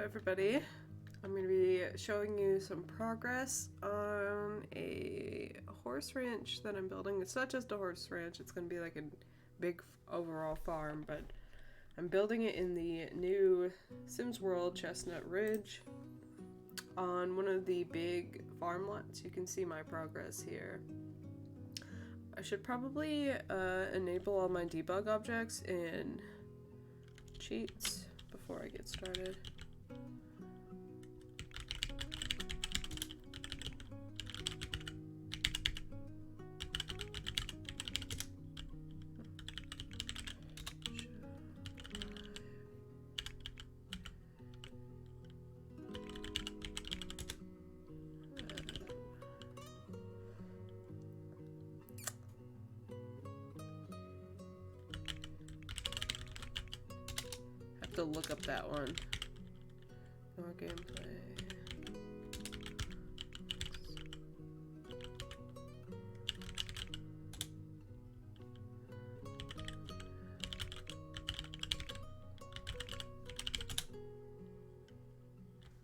everybody. I'm going to be showing you some progress on a horse ranch that I'm building. It's not just a horse ranch, it's going to be like a big overall farm, but I'm building it in the new Sims World Chestnut Ridge on one of the big farm lots. You can see my progress here. I should probably enable all my debug objects in cheats before I get started. To look up that one. More gameplay.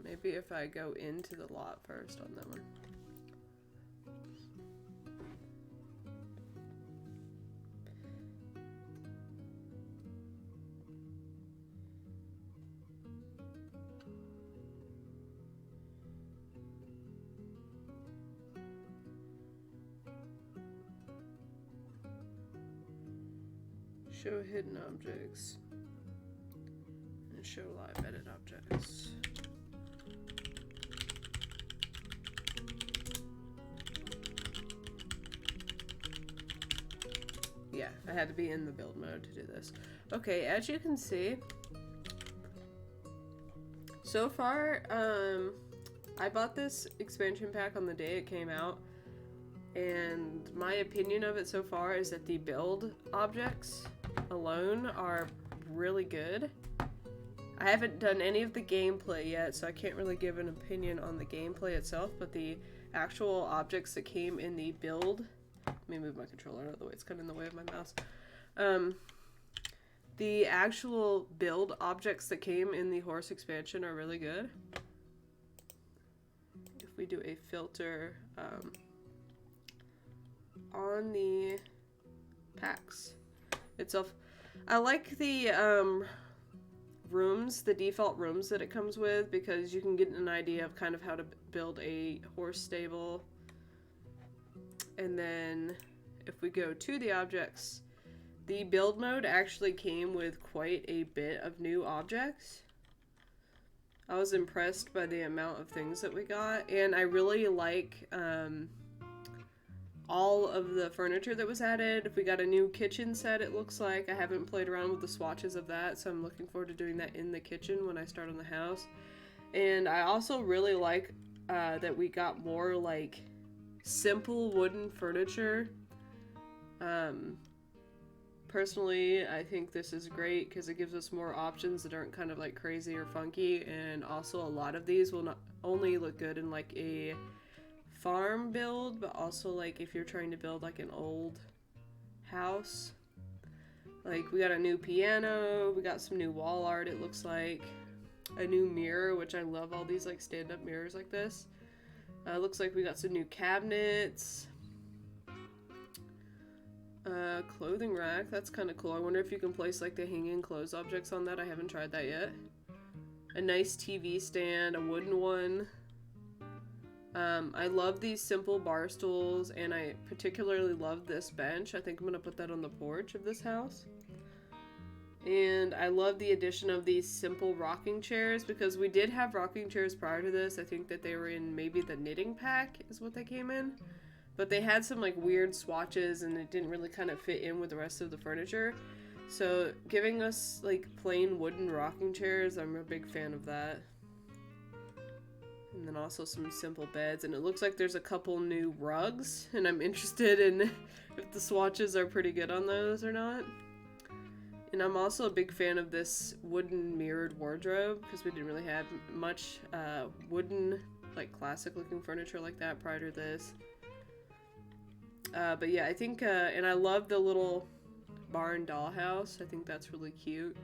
Maybe if I go into the lot first on that one. Show hidden objects and show live edit objects. Yeah, I had to be in the build mode to do this. Okay, as you can see, so far, I bought this expansion pack on the day it came out, and my opinion of it so far is that the build objects alone are really good. I haven't done any of the gameplay yet, so I can't really give an opinion on the gameplay itself, but the actual objects that came in the build, let me move my controller out of the way, it's kind of in the way of my mouse. The actual build objects that came in the horse expansion are really good. If we do a filter on the packs itself, I like the rooms, the default rooms that it comes with, because you can get an idea of kind of how to build a horse stable. And then if we go to the objects, the build mode actually came with quite a bit of new objects. I was impressed by the amount of things that we got, and I really like all of the furniture that was added. We got a new kitchen set, it looks like. I haven't played around with the swatches of that, so I'm looking forward to doing that in the kitchen when I start on the house. And I also really like that we got more like simple wooden furniture. Personally, I think this is great because it gives us more options that aren't kind of like crazy or funky, and also a lot of these will not only look good in like a farm build, but also like if you're trying to build like an old house. Like we got a new piano, we got some new wall art, it looks like a new mirror, which I love all these like stand-up mirrors like this. Looks like we got some new cabinets. Clothing rack, that's kind of cool. I wonder if you can place like the hanging clothes objects on that. I haven't tried that yet. A nice TV stand, a wooden one. I love these simple bar stools, and I particularly love this bench. I think I'm gonna put that on the porch of this house. And I love the addition of these simple rocking chairs, because we did have rocking chairs prior to this. I think that they were in maybe the knitting pack is what they came in. But they had some like weird swatches, and it didn't really kind of fit in with the rest of the furniture. So giving us like plain wooden rocking chairs, I'm a big fan of that. And then also some simple beds, and it looks like there's a couple new rugs, and I'm interested in if the swatches are pretty good on those or not. And I'm also a big fan of this wooden mirrored wardrobe, because we didn't really have much wooden, like classic looking furniture like that prior to this. But yeah, I think, and I love the little barn dollhouse. I think that's really cute.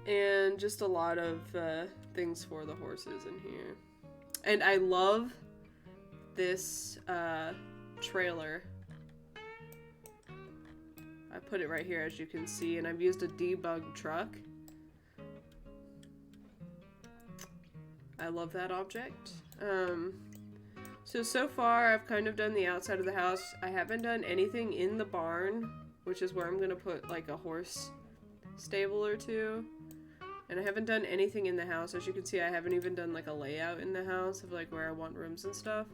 And just a lot of things for the horses in here. And I love this trailer. I put it right here, as you can see, and I've used a debug truck. I love that object. So far I've kind of done the outside of the house. I haven't done anything in the barn, which is where I'm gonna put like a horse stable or two. And I haven't done anything in the house. As you can see, I haven't even done like a layout in the house of like where I want rooms and stuff.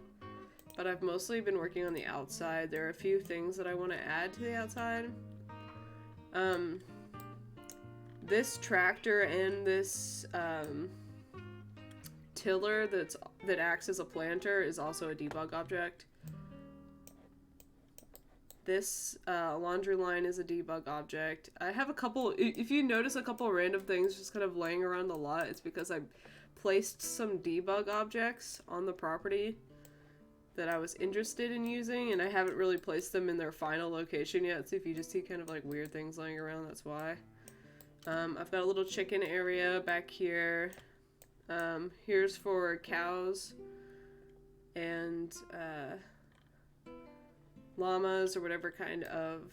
But I've mostly been working on the outside. There are a few things that I want to add to the outside. This tractor and this tiller that acts as a planter is also a debug object. This laundry line is a debug object. I have a couple, if you notice a couple random things just kind of laying around the lot, it's because I placed some debug objects on the property that I was interested in using, and I haven't really placed them in their final location yet, so if you just see kind of like weird things laying around, that's why. I've got a little chicken area back here. Here's for cows and llamas or whatever kind of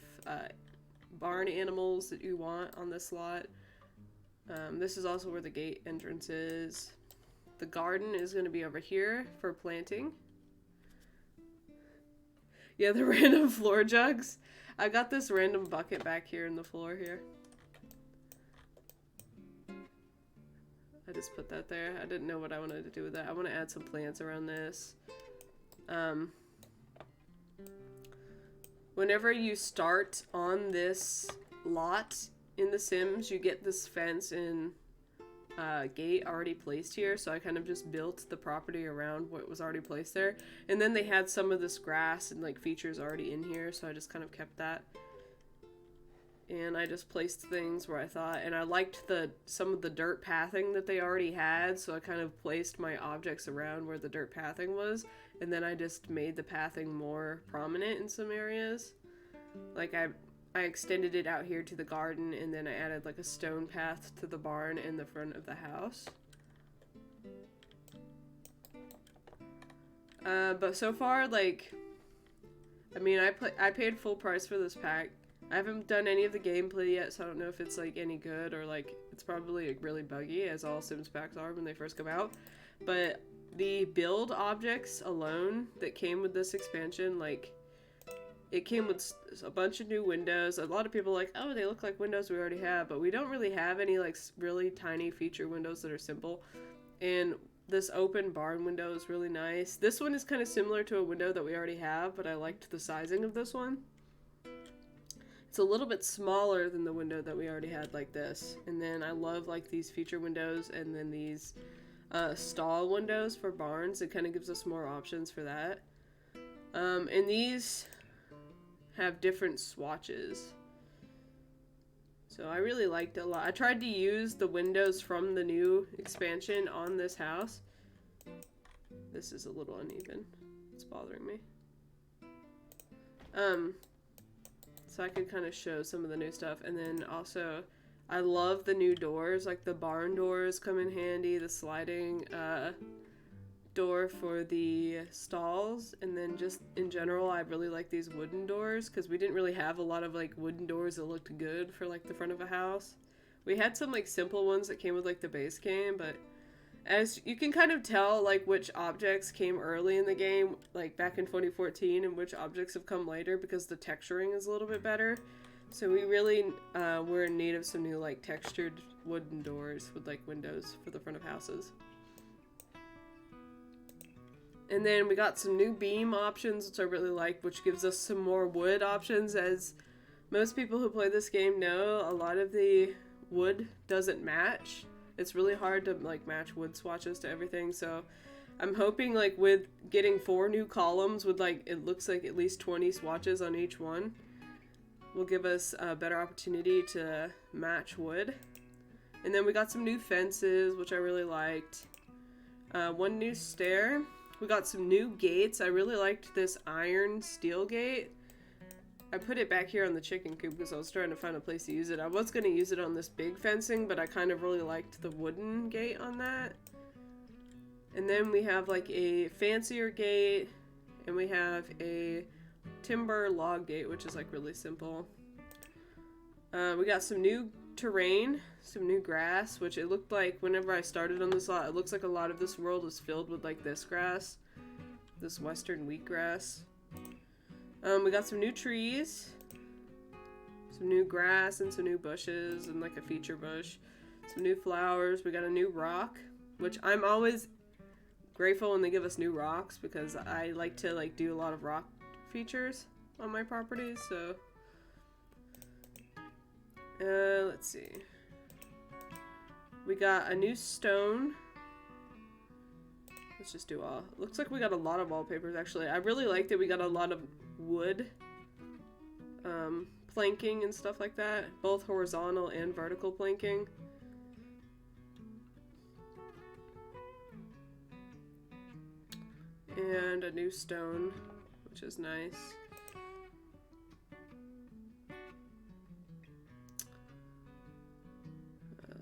barn animals that you want on this lot. This is also where the gate entrance is. The garden is going to be over here for planting. Yeah, the random floor jugs. I got this random bucket back here in the floor here. I just put that there. I didn't know what I wanted to do with that. I want to add some plants around this. Whenever you start on this lot in The Sims, you get this fence and gate already placed here, so I kind of just built the property around what was already placed there. And then they had some of this grass and like features already in here, so I just kind of kept that. And I just placed things where I thought, and I liked some of the dirt pathing that they already had, so I kind of placed my objects around where the dirt pathing was, and then I just made the pathing more prominent in some areas. Like I extended it out here to the garden, and then I added like a stone path to the barn in the front of the house. But so far, like, I mean, I paid full price for this pack. I haven't done any of the gameplay yet, so I don't know if it's like any good or like it's probably like, really buggy, as all Sims packs are when they first come out. But the build objects alone that came with this expansion, like, it came with a bunch of new windows. A lot of people are like, oh, they look like windows we already have, but we don't really have any like really tiny feature windows that are simple. And this open barn window is really nice. This one is kind of similar to a window that we already have, but I liked the sizing of this one. It's a little bit smaller than the window that we already had like this. And then I love like these feature windows and then these stall windows for barns. It kind of gives us more options for that. And these have different swatches. So I really liked it a lot. I tried to use the windows from the new expansion on this house. This is a little uneven. It's bothering me. So I could kind of show some of the new stuff. And then also, I love the new doors. Like the barn doors come in handy. The sliding door for the stalls. And then just in general, I really like these wooden doors. Because we didn't really have a lot of like wooden doors that looked good for like the front of a house. We had some like simple ones that came with like the base game. But as you can kind of tell, like, which objects came early in the game, like, back in 2014, and which objects have come later, because the texturing is a little bit better. So we really were in need of some new, like, textured wooden doors with, like, windows for the front of houses. And then we got some new beam options, which I really like, which gives us some more wood options. As most people who play this game know, a lot of the wood doesn't match. It's really hard to like match wood swatches to everything, so I'm hoping like with getting 4 new columns with like it looks like at least 20 swatches on each one will give us a better opportunity to match wood. And then we got some new fences, which I really liked. 1 new stair. We got some new gates. I really liked this iron steel gate. I put it back here on the chicken coop because I was trying to find a place to use it. I was going to use it on this big fencing, but I kind of really liked the wooden gate on that. And then we have like a fancier gate, and we have a timber log gate, which is like really simple. We got some new terrain, some new grass, which it looked like whenever I started on this lot, it looks like a lot of this world is filled with like this grass, this western wheatgrass. We got some new trees, some new grass, and some new bushes, and like a feature bush, some new flowers. We got a new rock, which I'm always grateful when they give us new rocks because I like to like do a lot of rock features on my properties. So let's see, we got a new stone. Let's just do all. Looks like we got a lot of wallpapers actually. I really like that we got a lot of wood planking and stuff like that, both horizontal and vertical planking. And a new stone, which is nice.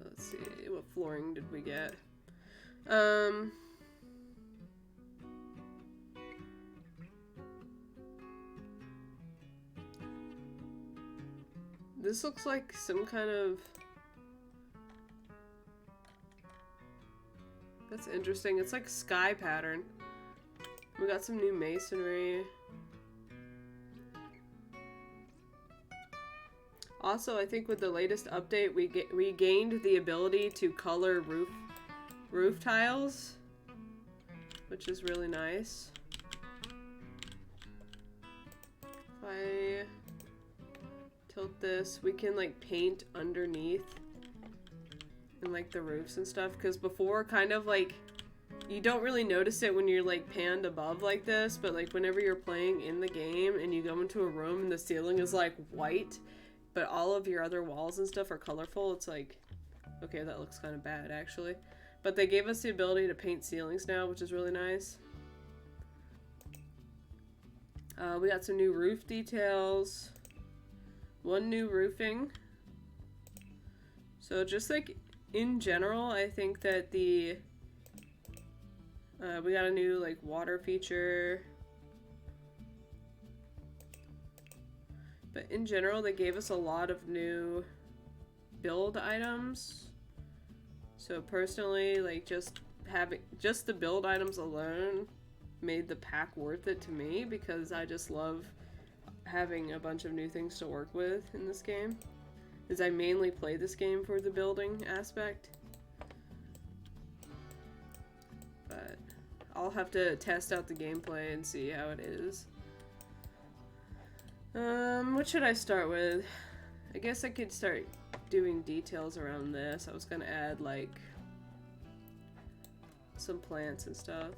Let's see, what flooring did we get? This looks like some kind of... That's interesting. It's like sky pattern. We got some new masonry. Also, I think with the latest update, we gained the ability to color roof tiles, which is really nice. If I tilt this, we can like paint underneath and like the roofs and stuff, because before kind of like you don't really notice it when you're like panned above like this, but like whenever you're playing in the game and you go into a room and the ceiling is like white but all of your other walls and stuff are colorful, it's like, okay, that looks kind of bad actually. But they gave us the ability to paint ceilings now, which is really nice. We got some new roof details. One new roofing. So just like in general, I think that the we got a new like water feature. But in general, they gave us a lot of new build items. So personally, like just the build items alone made the pack worth it to me, because I just love having a bunch of new things to work with in this game, because I mainly play this game for the building aspect. But I'll have to test out the gameplay and see how it is. What should I start with? I guess I could start doing details around this. I was gonna add like some plants and stuff.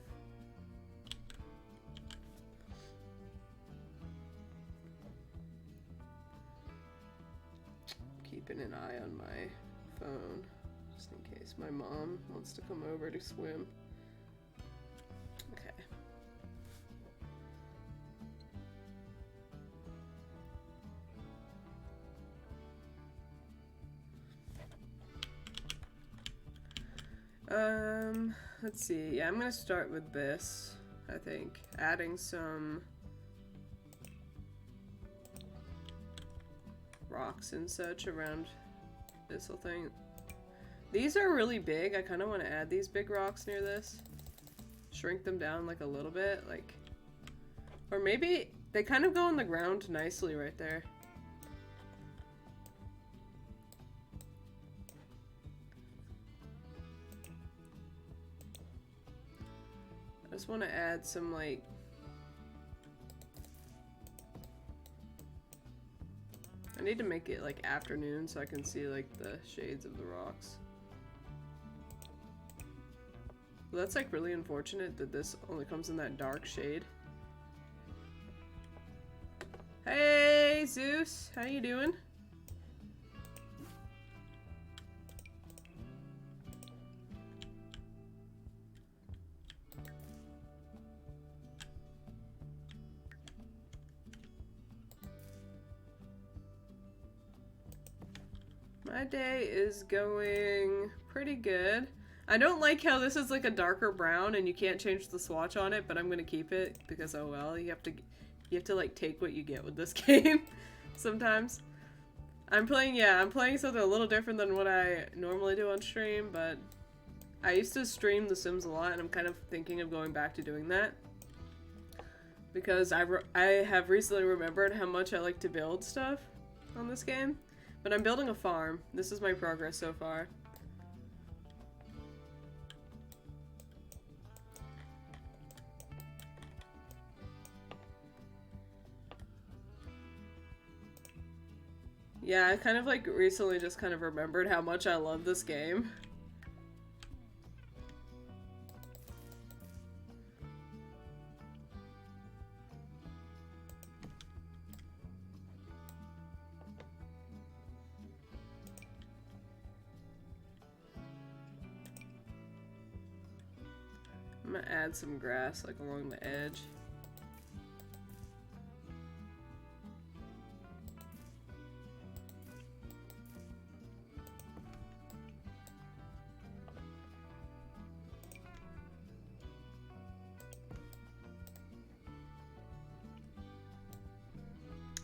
Keeping an eye on my phone, just in case my mom wants to come over to swim. Okay. Let's see. Yeah, I'm gonna start with this, I think. Adding some rocks and such around this whole thing. These are really big. I kind of want to add these big rocks near this. Shrink them down like a little bit, like, or maybe they kind of go on the ground nicely right there. I just want to add some like I need to make it like afternoon so I can see like the shades of the rocks. Well, that's like really unfortunate that this only comes in that dark shade. Hey Zeus, how you doing? My day is going pretty good. I don't like how this is like a darker brown and you can't change the swatch on it, but I'm gonna keep it because oh well, you have to like take what you get with this game sometimes. I'm playing something a little different than what I normally do on stream, but I used to stream The Sims a lot and I'm kind of thinking of going back to doing that. Because I have recently remembered how much I like to build stuff on this game. But I'm building a farm. This is my progress so far. Yeah, I kind of like recently just kind of remembered how much I love this game. I'm gonna add some grass like along the edge.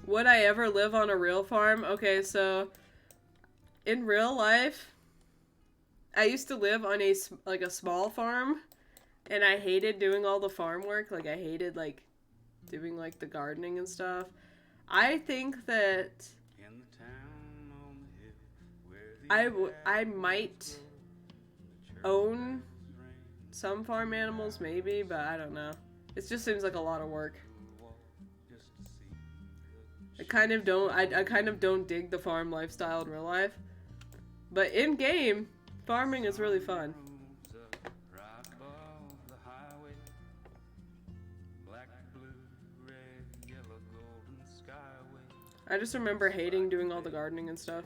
Would I ever live on a real farm? Okay, so in real life, I used to live on a small farm, and I hated doing all the farm work. Like I hated like doing like the gardening and stuff. I think that I might own some farm animals maybe, but I don't know. It just seems like a lot of work. I kind of don't dig the farm lifestyle in real life. But in game, farming is really fun. I just remember hating doing all the gardening and stuff.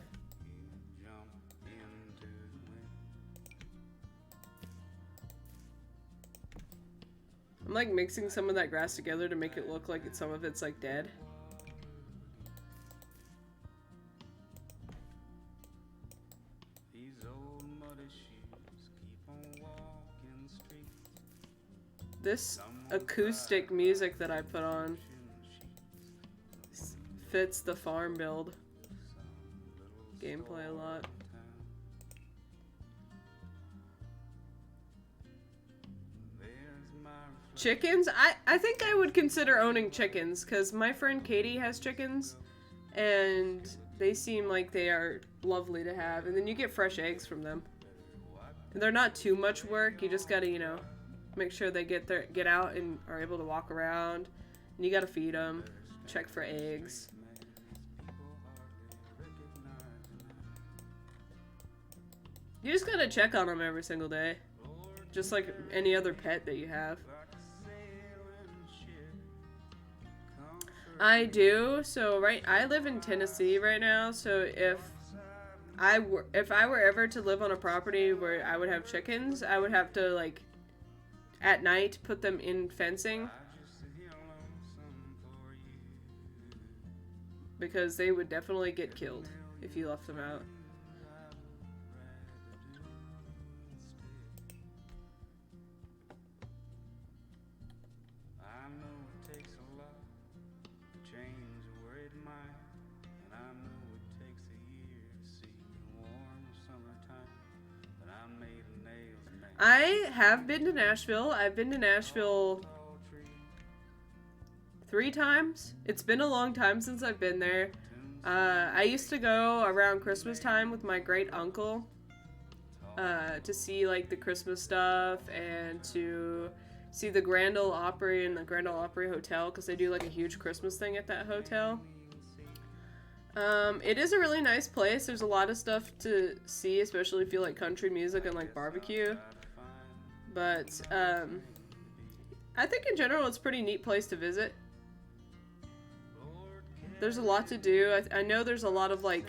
I'm like mixing some of that grass together to make it look like some of it's like dead. This acoustic music that I put on fits the farm build gameplay a lot. Chickens? I think I would consider owning chickens because my friend Katie has chickens and they seem like they are lovely to have, and then you get fresh eggs from them. And they're not too much work, you just gotta, you know, make sure they get out and are able to walk around. And you gotta feed them, check for eggs. You just gotta check on them every single day. Just like any other pet that you have. I do. So I live in Tennessee right now, so if I were ever to live on a property where I would have chickens, I would have to like at night put them in fencing because they would definitely get killed if you left them out. I have been to Nashville. I've been to Nashville 3 times. It's been a long time since I've been there. I used to go around Christmas time with my great uncle to see like the Christmas stuff and to see the Grand Ole Opry and the Grand Ole Opry Hotel because they do like a huge Christmas thing at that hotel. It is a really nice place. There's a lot of stuff to see, especially if you like country music and like barbecue. But, I think in general it's a pretty neat place to visit. There's a lot to do. I know there's a lot of, like...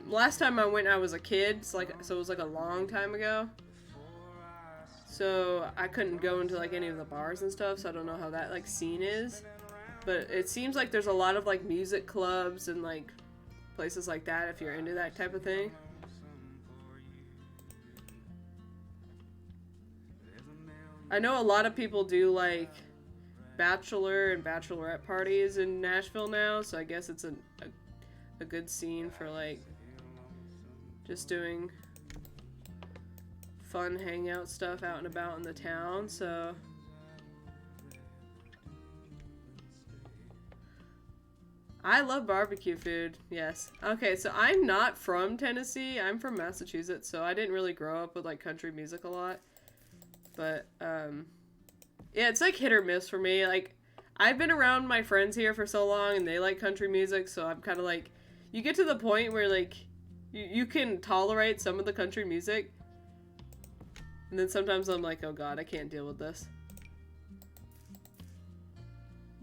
Last time I went I was a kid, so it was like a long time ago. So I couldn't go into like any of the bars and stuff, so I don't know how that like scene is. But it seems like there's a lot of like music clubs and like places like that if you're into that type of thing. I know a lot of people do like bachelor and bachelorette parties in Nashville now, so I guess it's a good scene for like just doing fun hangout stuff out and about in the town, so I love barbecue food, yes. Okay, so I'm not from Tennessee, I'm from Massachusetts, so I didn't really grow up with like country music a lot. But, yeah, it's like hit or miss for me. Like, I've been around my friends here for so long and they like country music, so I'm kind of like, you get to the point where like, you can tolerate some of the country music. And then sometimes I'm like, oh god, I can't deal with this.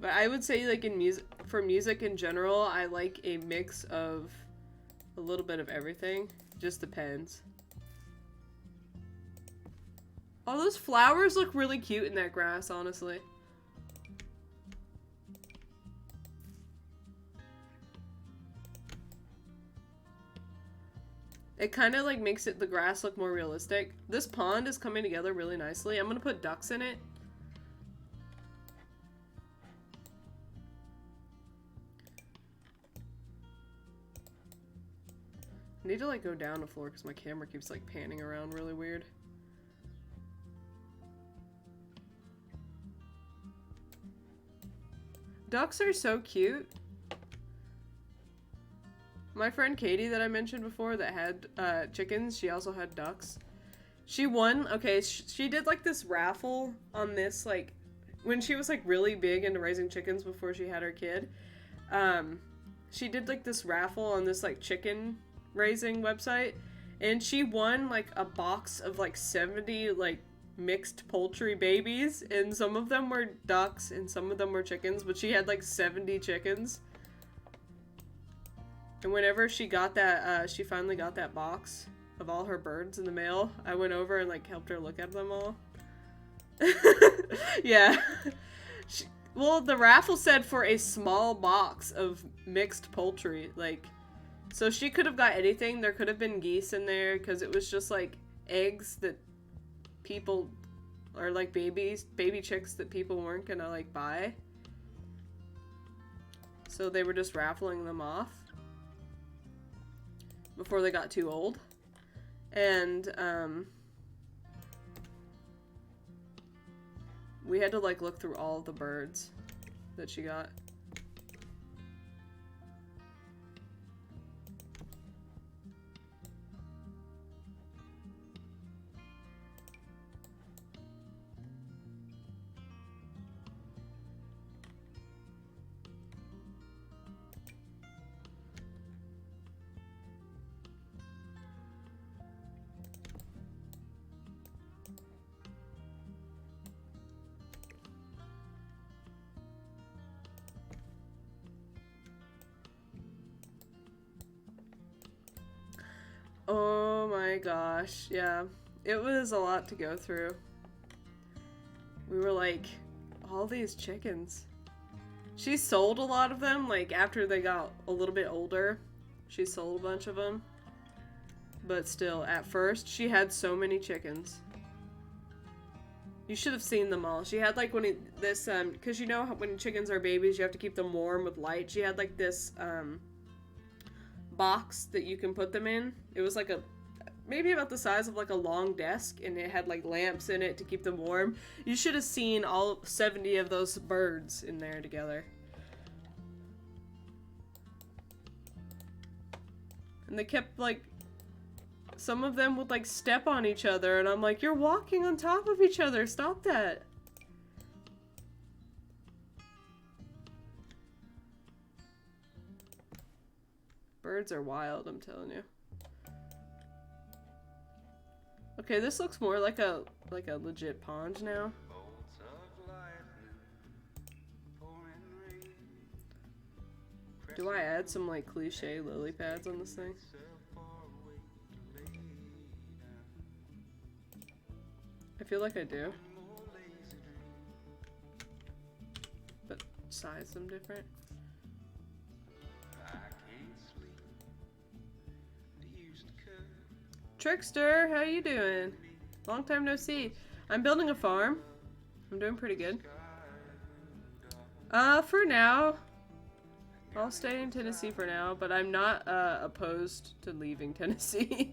But I would say like for music in general, I like a mix of a little bit of everything. Just depends. Oh, those flowers look really cute in that grass, honestly. It kind of like makes the grass look more realistic. This pond is coming together really nicely. I'm gonna put ducks in it. I need to like go down the floor because my camera keeps like panning around really weird. Ducks are so cute. My friend Katie that I mentioned before that had chickens, she also had ducks. She won, okay, she did like this raffle on this, like, when she was like really big into raising chickens before she had her kid. She did like this raffle on this like chicken raising website, and she won like a box of like 70 like mixed poultry babies, and some of them were ducks and some of them were chickens, but she had like 70 chickens. And whenever she got that, she finally got that box of all her birds in the mail, I went over and like helped her look at them all. Yeah. Well, the raffle said for a small box of mixed poultry, like, so she could have got anything. There could have been geese in there, because it was just like eggs that people, or like baby chicks that people weren't gonna like buy. So they were just raffling them off before they got too old. And we had to like look through all of the birds that she got. Oh my gosh, yeah. It was a lot to go through. We were like, all these chickens. She sold a lot of them, like after they got a little bit older. She sold a bunch of them. But still, at first, she had so many chickens. You should have seen them all. She had like because you know how when chickens are babies, you have to keep them warm with light. She had like this, box that you can put them in. It was like maybe about the size of like a long desk, and it had like lamps in it to keep them warm. You should have seen all 70 of those birds in there together. And they kept like, some of them would like step on each other, and I'm like, you're walking on top of each other, stop that. Birds are wild, I'm telling you. Okay, this looks more like a legit pond now. Do I add some like cliche lily pads on this thing? I feel like I do. But size them different. Trickster, how you doing? Long time no see. I'm building a farm. I'm doing pretty good. For now, I'll stay in Tennessee for now, but I'm not, opposed to leaving Tennessee.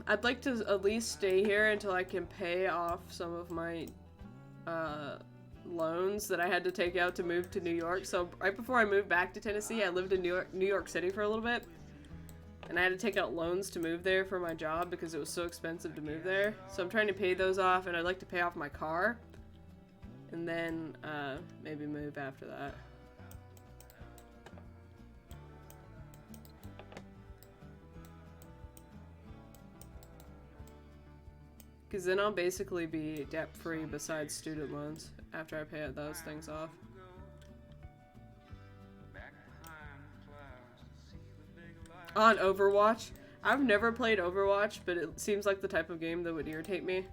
I'd like to at least stay here until I can pay off some of my, loans that I had to take out to move to New York. So right before I moved back to Tennessee, I lived in New York City for a little bit. And I had to take out loans to move there for my job because it was so expensive to move there. So I'm trying to pay those off, and I'd like to pay off my car. And then, maybe move after that. Because then I'll basically be debt-free besides student loans after I pay those things off. On Overwatch? I've never played Overwatch, but it seems like the type of game that would irritate me.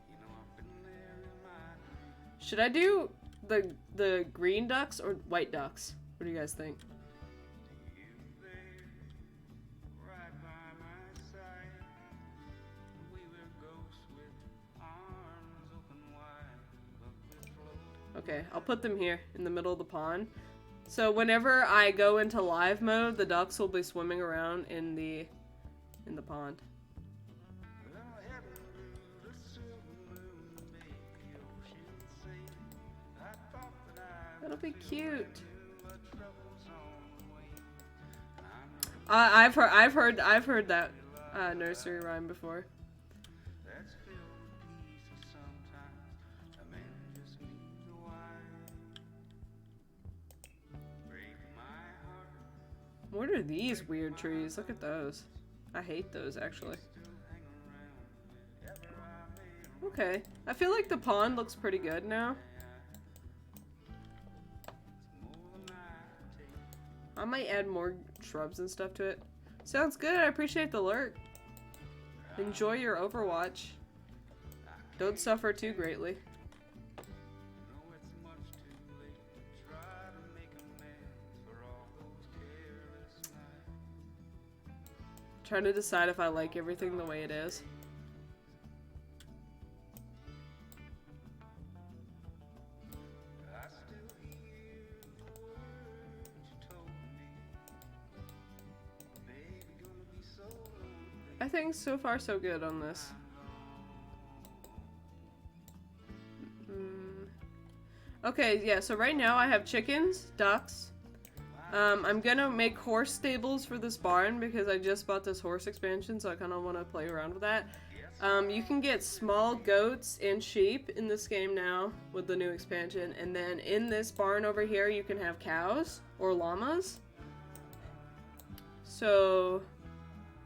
Should I do the green ducks or white ducks? What do you guys think? Okay, I'll put them here in the middle of the pond. So whenever I go into live mode, the ducks will be swimming around in the pond. That'll be cute. I've heard that nursery rhyme before. What are these weird trees? Look at those. I hate those, actually. Okay. I feel like the pond looks pretty good now. I might add more shrubs and stuff to it. Sounds good. I appreciate the lurk. Enjoy your Overwatch. Don't suffer too greatly. Trying to decide if I like everything the way it is. I think so far so good on this. Okay, yeah, so right now I have chickens, ducks. I'm gonna make horse stables for this barn because I just bought this horse expansion, so I kind of want to play around with that. You can get small goats and sheep in this game now with the new expansion, and then in this barn over here you can have cows or llamas. So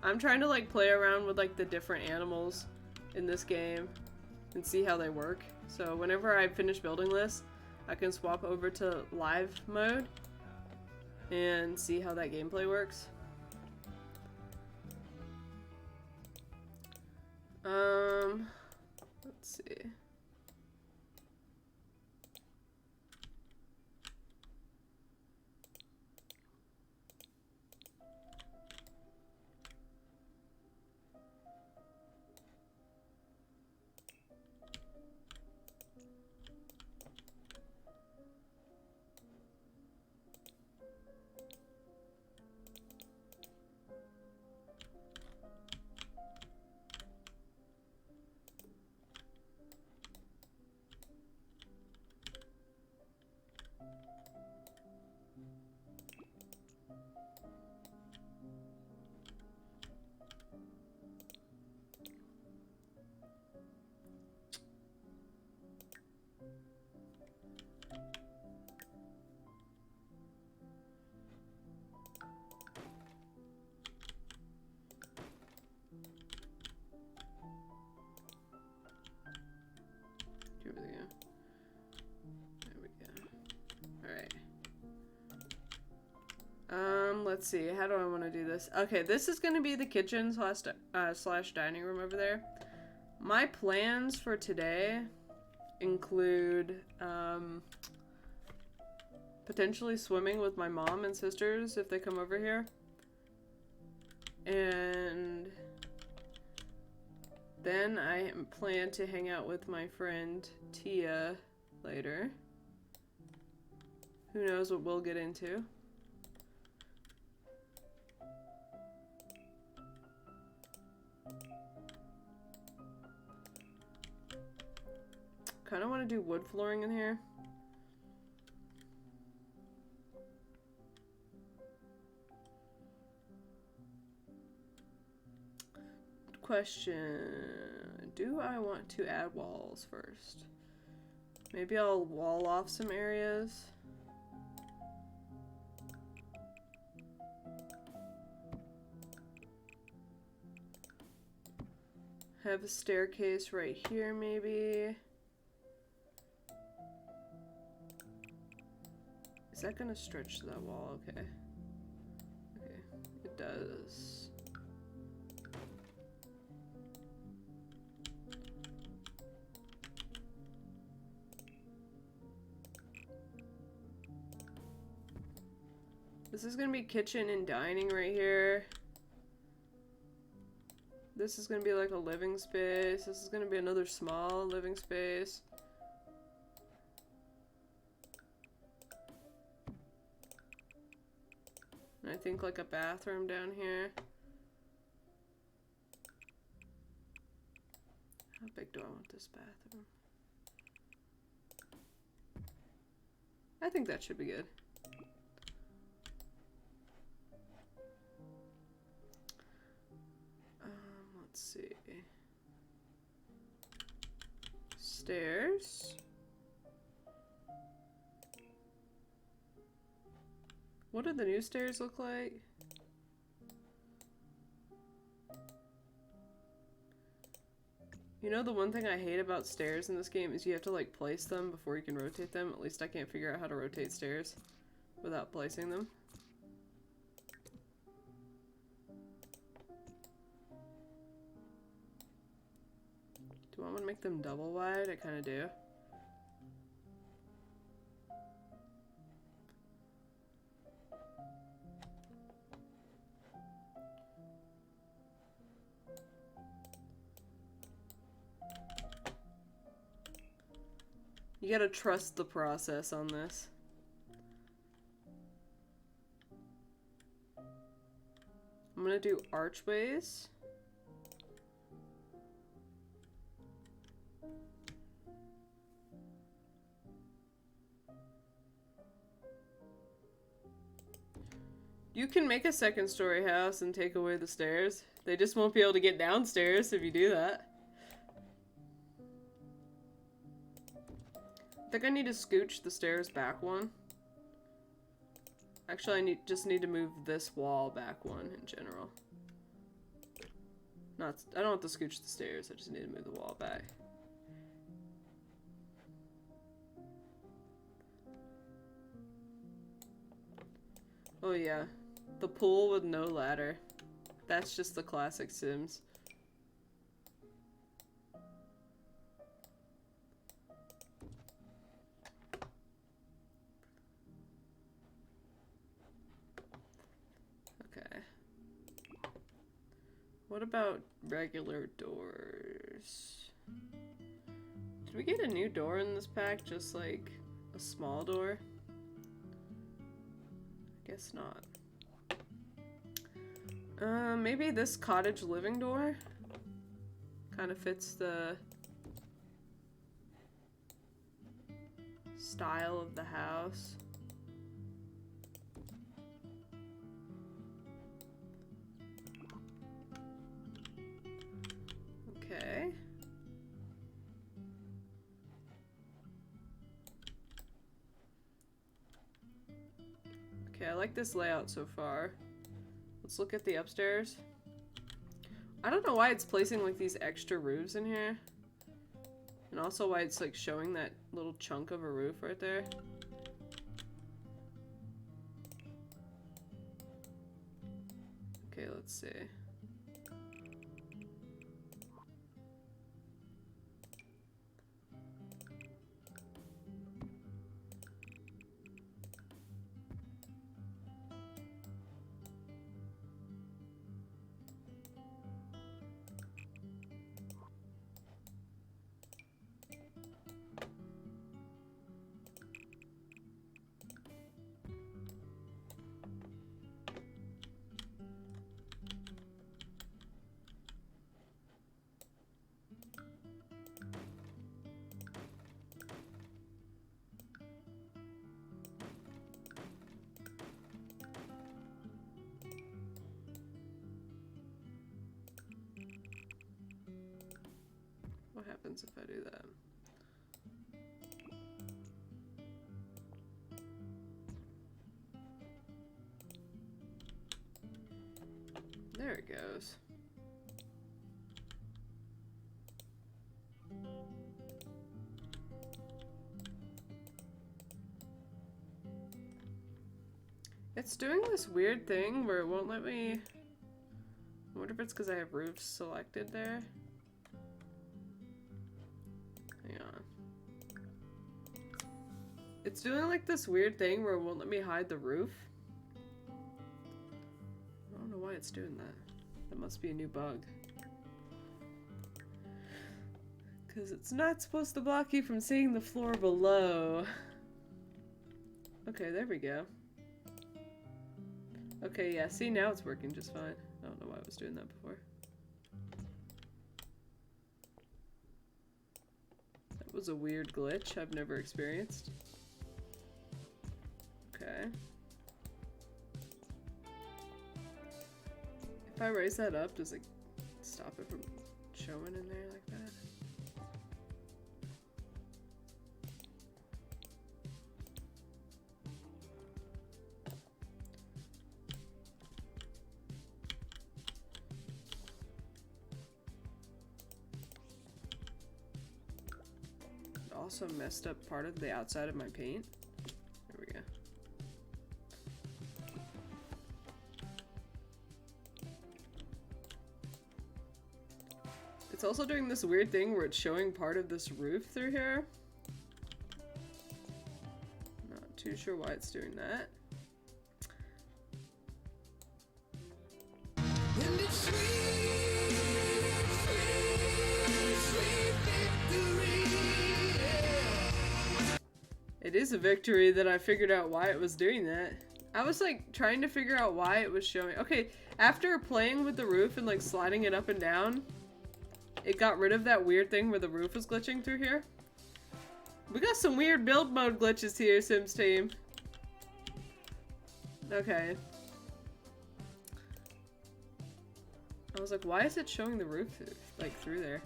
I'm trying to like play around with like the different animals in this game and see how they work. So whenever I finish building this, I can swap over to live mode and see how that gameplay works. Let's see. Let's see, how do I want to do this? Okay, this is going to be the kitchen slash dining room over there. My plans for today include potentially swimming with my mom and sisters if they come over here. And then I plan to hang out with my friend Tia later. Who knows what we'll get into. Kind of want to do wood flooring in here. Question, do I want to add walls first? Maybe I'll wall off some areas. Have a staircase right here, maybe. Is that gonna stretch that wall? Okay. Okay, it does. This is gonna be kitchen and dining right here. This is gonna be like a living space. This is gonna be another small living space. And I think like a bathroom down here. How big do I want this bathroom? I think that should be good. Let's see. Stairs. What do the new stairs look like? You know, the one thing I hate about stairs in this game is you have to like place them before you can rotate them. At least I can't figure out how to rotate stairs without placing them. Do I want to make them double wide? I kind of do. You gotta trust the process on this. I'm gonna do archways. You can make a second story house and take away the stairs. They just won't be able to get downstairs if you do that. I think I need to scooch the stairs back one. Actually, I just need to move this wall back one in general. I don't have to scooch the stairs, I just need to move the wall back. Oh yeah, the pool with no ladder. That's just the classic Sims. Okay. What about regular doors? Did we get a new door in this pack? Just like a small door? Guess not. Maybe this cottage living door kind of fits the style of the house. Okay. Okay, I like this layout so far. Let's look at the upstairs. I don't know why it's placing like these extra roofs in here. And also why it's like showing that little chunk of a roof right there. Okay, let's see. happens if I do that? There it goes. It's doing this weird thing where it won't let me... I wonder if it's because I have roofs selected there. Hang on. It's doing like this weird thing where it won't let me hide the roof. I don't know why it's doing that. That must be a new bug. Because it's not supposed to block you from seeing the floor below. Okay, there we go. Okay, yeah, see, now it's working just fine. I don't know why I was doing that before. That was a weird glitch I've never experienced. Okay. If I raise that up, does it stop it from showing in there like that? Also messed up part of the outside of my paint. There we go. It's also doing this weird thing where it's showing part of this roof through here. Not too sure why it's doing that. It is a victory that I figured out why it was doing that. I was like trying to figure out why it was showing. Okay, after playing with the roof and like sliding it up and down, it got rid of that weird thing where the roof was glitching through here. We got some weird build mode glitches here, Sims team. Okay. I was like, why is it showing the roof like through there?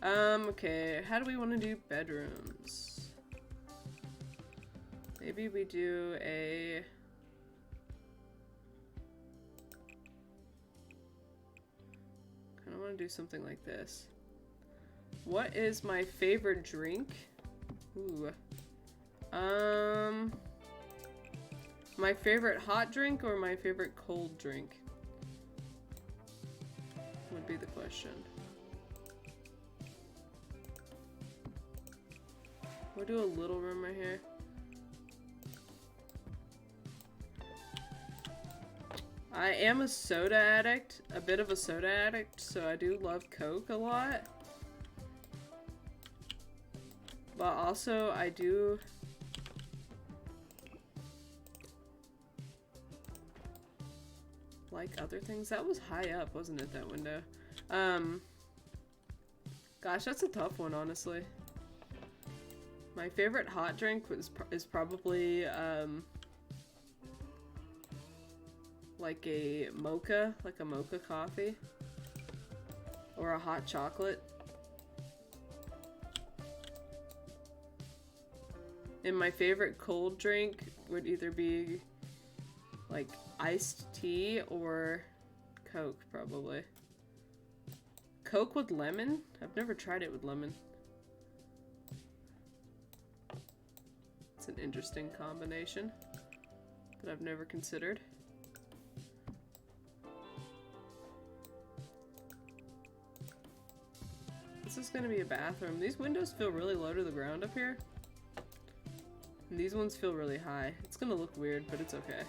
Okay, how do we want to do bedrooms? Maybe we do a... Kinda wanna do something like this. What is my favorite drink? Ooh. My favorite hot drink or my favorite cold drink? Would be the question. We'll do a little room right here. I am a soda addict, a bit of a soda addict, so I do love Coke a lot. But also, I do... like other things. That was high up, wasn't it, that window? Gosh, that's a tough one, honestly. My favorite hot drink is probably, like a mocha coffee. Or a hot chocolate. And my favorite cold drink would either be like iced tea or Coke, probably. Coke with lemon? I've never tried it with lemon. It's an interesting combination that I've never considered. This is gonna be a bathroom. These windows feel really low to the ground up here. And these ones feel really high. It's gonna look weird, but it's okay.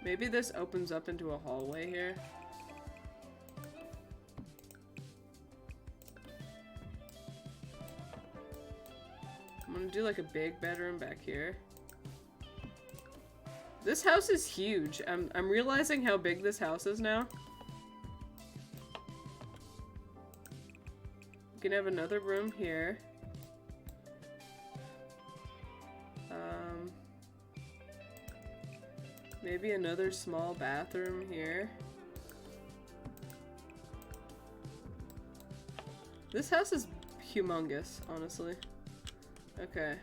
Maybe this opens up into a hallway here. I'm gonna do like a big bedroom back here. This house is huge. I'm realizing how big this house is now. can have another room here. Maybe another small bathroom here. This house is humongous, honestly. Okay.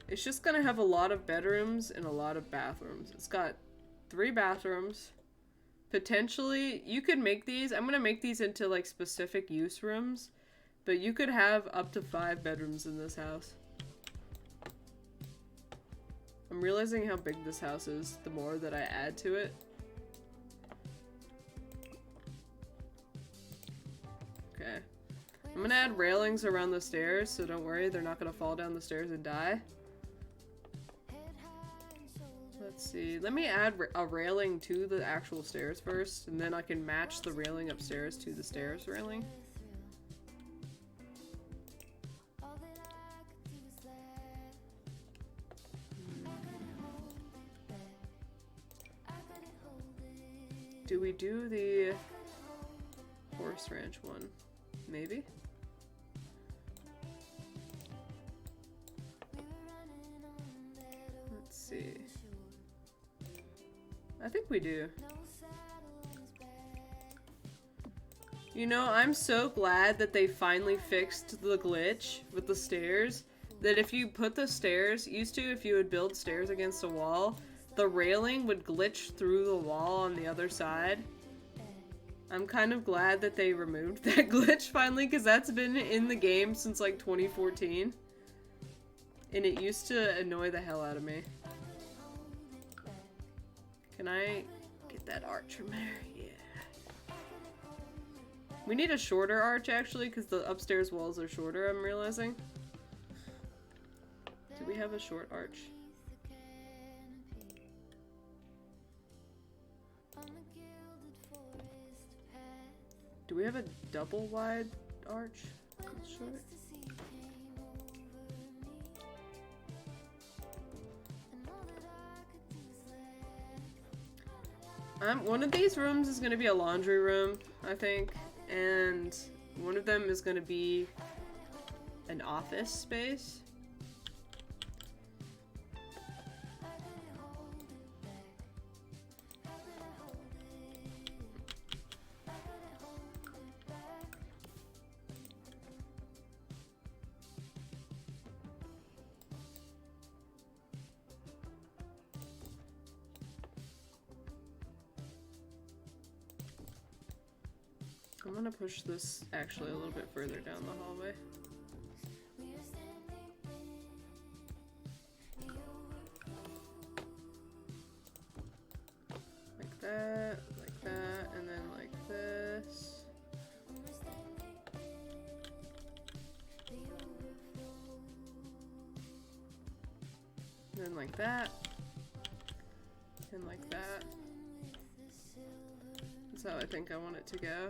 It's just gonna have a lot of bedrooms and a lot of bathrooms. It's got 3 bathrooms. Potentially, you could make these, I'm gonna make these into like specific use rooms, but you could have up to 5 bedrooms in this house. I'm realizing how big this house is the more that I add to it. Okay. I'm gonna add railings around the stairs, so don't worry, they're not gonna fall down the stairs and die. Let's see. Let me add a railing to the actual stairs first, and then I can match the railing upstairs to the stairs railing. Do we do the horse ranch one? Maybe? Let's see. I think we do. You know, I'm so glad that they finally fixed the glitch with the stairs. That if you put the stairs, used to if you would build stairs against a wall, the railing would glitch through the wall on the other side. I'm kind of glad that they removed that glitch finally, because that's been in the game since like 2014. And it used to annoy the hell out of me. Can I get that arch from there? Yeah. We need a shorter arch actually, because the upstairs walls are shorter, I'm realizing. Do we have a short arch? Do we have a double wide arch? Short? One of these rooms is going to be a laundry room, I think, and one of them is going to be an office space. I'm gonna push this actually a little bit further down the hallway. Like that, and then like this. And then like that. And like that. That's how I think I want it to go.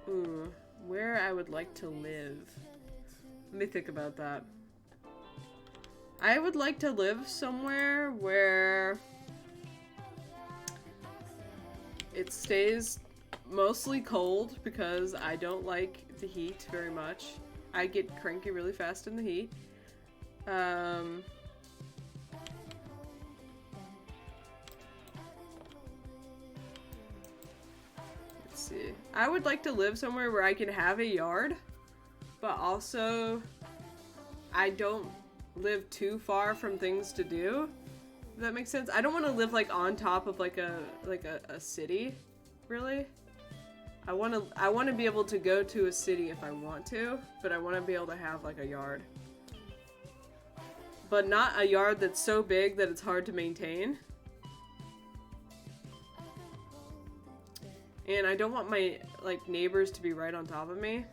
Ooh, where I would like to live. Let me think about that. I would like to live somewhere where it stays mostly cold because I don't like the heat very much. I get cranky really fast in the heat. See. I would like to live somewhere where I can have a yard, but also I don't live too far from things to do. If that makes sense. I don't want to live like on top of like a city, really. I want to be able to go to a city if I want to, but I want to be able to have like a yard. But not a yard that's so big that it's hard to maintain. And I don't want my, like, neighbors to be right on top of me.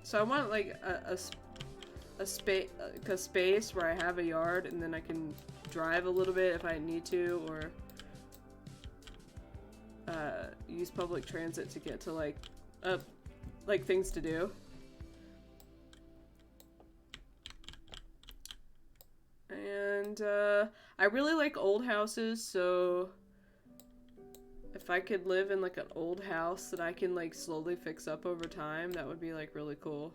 So I want, like, a space where I have a yard and then I can drive a little bit if I need to, or use public transit to get to, like things to do. And I really like old houses, so if I could live in like an old house that I can like slowly fix up over time, that would be like really cool.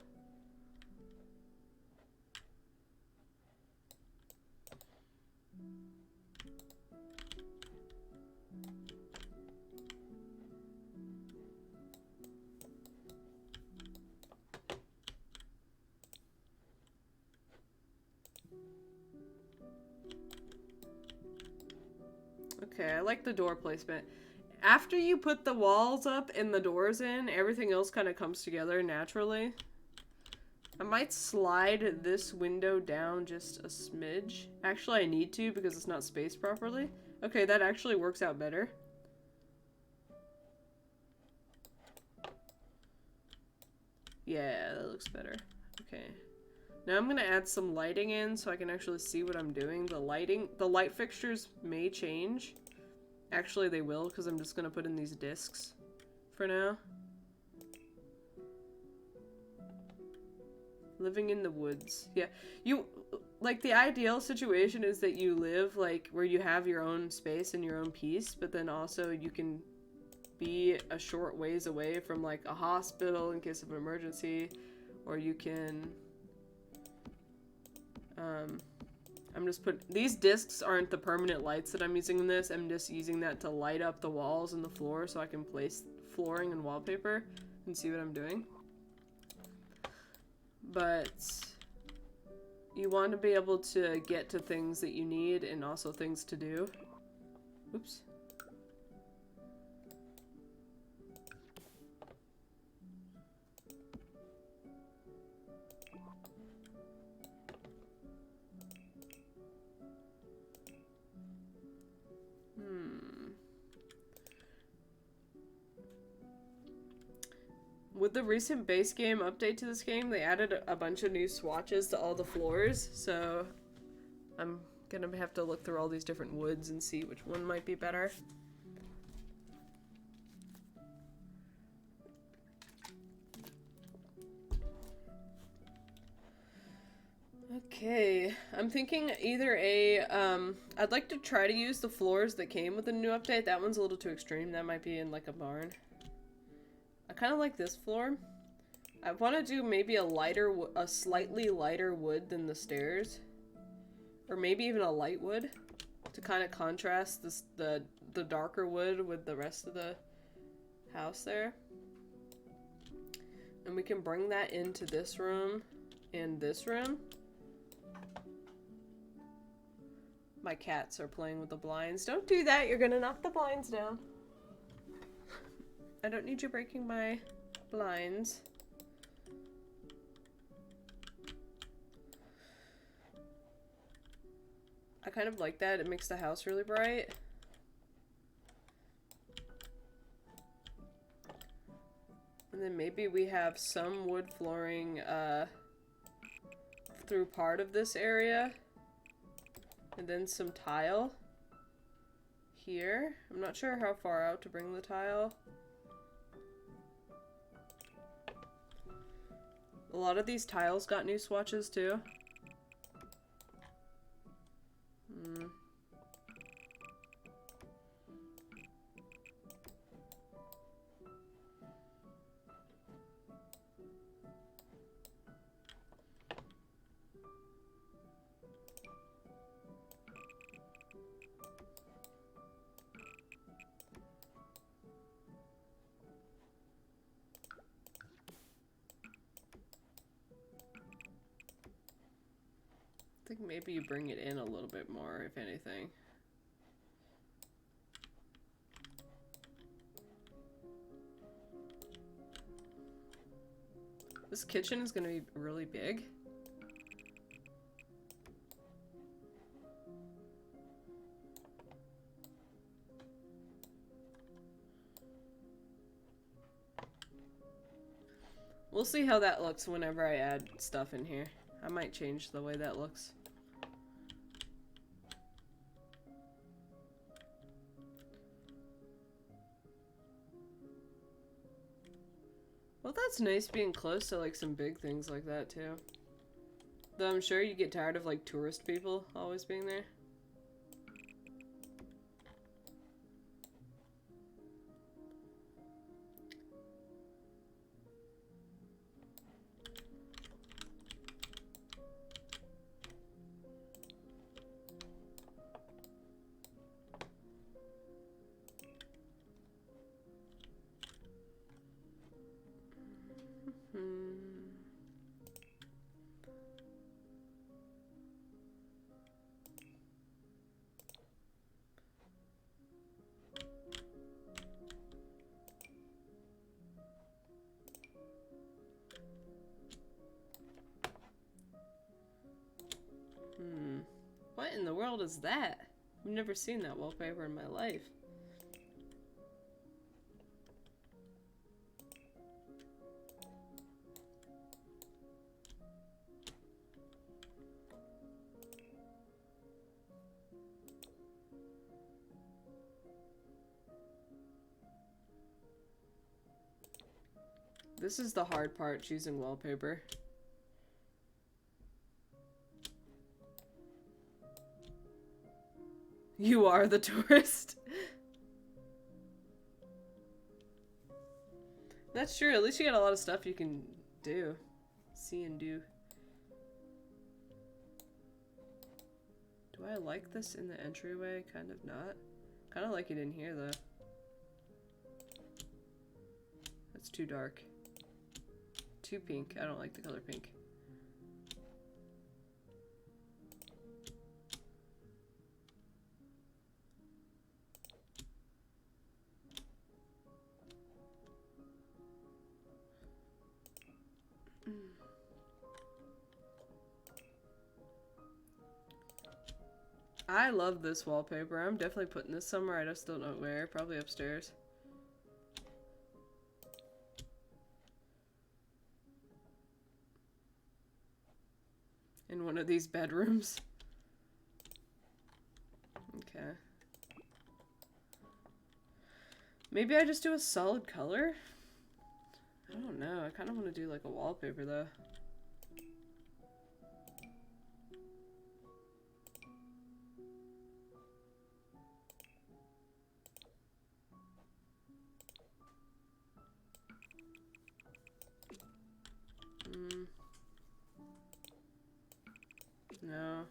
Okay, I like the door placement. After you put the walls up and the doors in, everything else kind of comes together naturally. I might slide this window down just a smidge. Actually, I need to because it's not spaced properly. Okay, that actually works out better. Yeah, that looks better. Okay. Now I'm gonna add some lighting in so I can actually see what I'm doing. The light fixtures may change. Actually, they will because I'm just gonna put in these discs for now. Living in the woods. Yeah, like, the ideal situation is that you live, like, where you have your own space and your own peace, but then also you can be a short ways away from, like, a hospital in case of an emergency, or you can, I'm just these discs aren't the permanent lights that I'm using in this, I'm just using that to light up the walls and the floor so I can place flooring and wallpaper and see what I'm doing. But you want to be able to get to things that you need and also things to do. Oops. With the recent base game update to this game, they added a bunch of new swatches to all the floors, so I'm gonna have to look through all these different woods and see which one might be better. Okay, I'm thinking either I'd like to try to use the floors that came with the new update. That one's a little too extreme. That might be in like a barn. I kind of like this floor. I want to do maybe a slightly lighter wood than the stairs. Or maybe even a light wood to kind of contrast the darker wood with the rest of the house there. And we can bring that into this room and this room. My cats are playing with the blinds. Don't do that, you're gonna knock the blinds down. I don't need you breaking my blinds. I kind of like that. It makes the house really bright. And then maybe we have some wood flooring through part of this area. And then some tile here. I'm not sure how far out to bring the tile. A lot of these tiles got new swatches too. I think maybe you bring it in a little bit more, if anything. This kitchen is gonna be really big. We'll see how that looks whenever I add stuff in here. I might change the way that looks. Well, that's nice being close to like some big things like that too. Though I'm sure you get tired of like tourist people always being there. What in the world is that? I've never seen that wallpaper in my life. This is the hard part, choosing wallpaper. You are the tourist. That's true. At least you got a lot of stuff you can do. See and do. Do I like this in the entryway? Kind of not. Kind of like it in here, though. That's too dark. Too pink. I don't like the color pink. I love this wallpaper. I'm definitely putting this somewhere. I just don't know where. Probably upstairs. In one of these bedrooms. Okay. Maybe I just do a solid color? I don't know. I kind of want to do like a wallpaper though. No.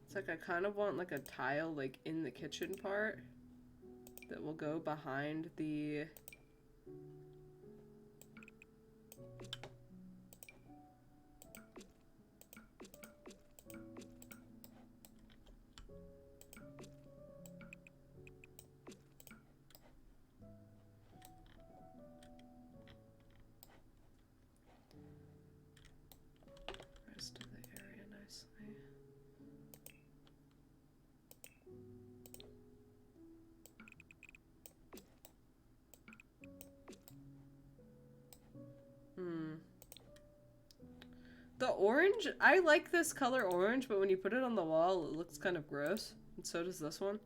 It's like I kind of want like a tile like in the kitchen part that will go behind the rest of the area nicely. The orange, I like this color orange, but when you put it on the wall, it looks kind of gross. And so does this one.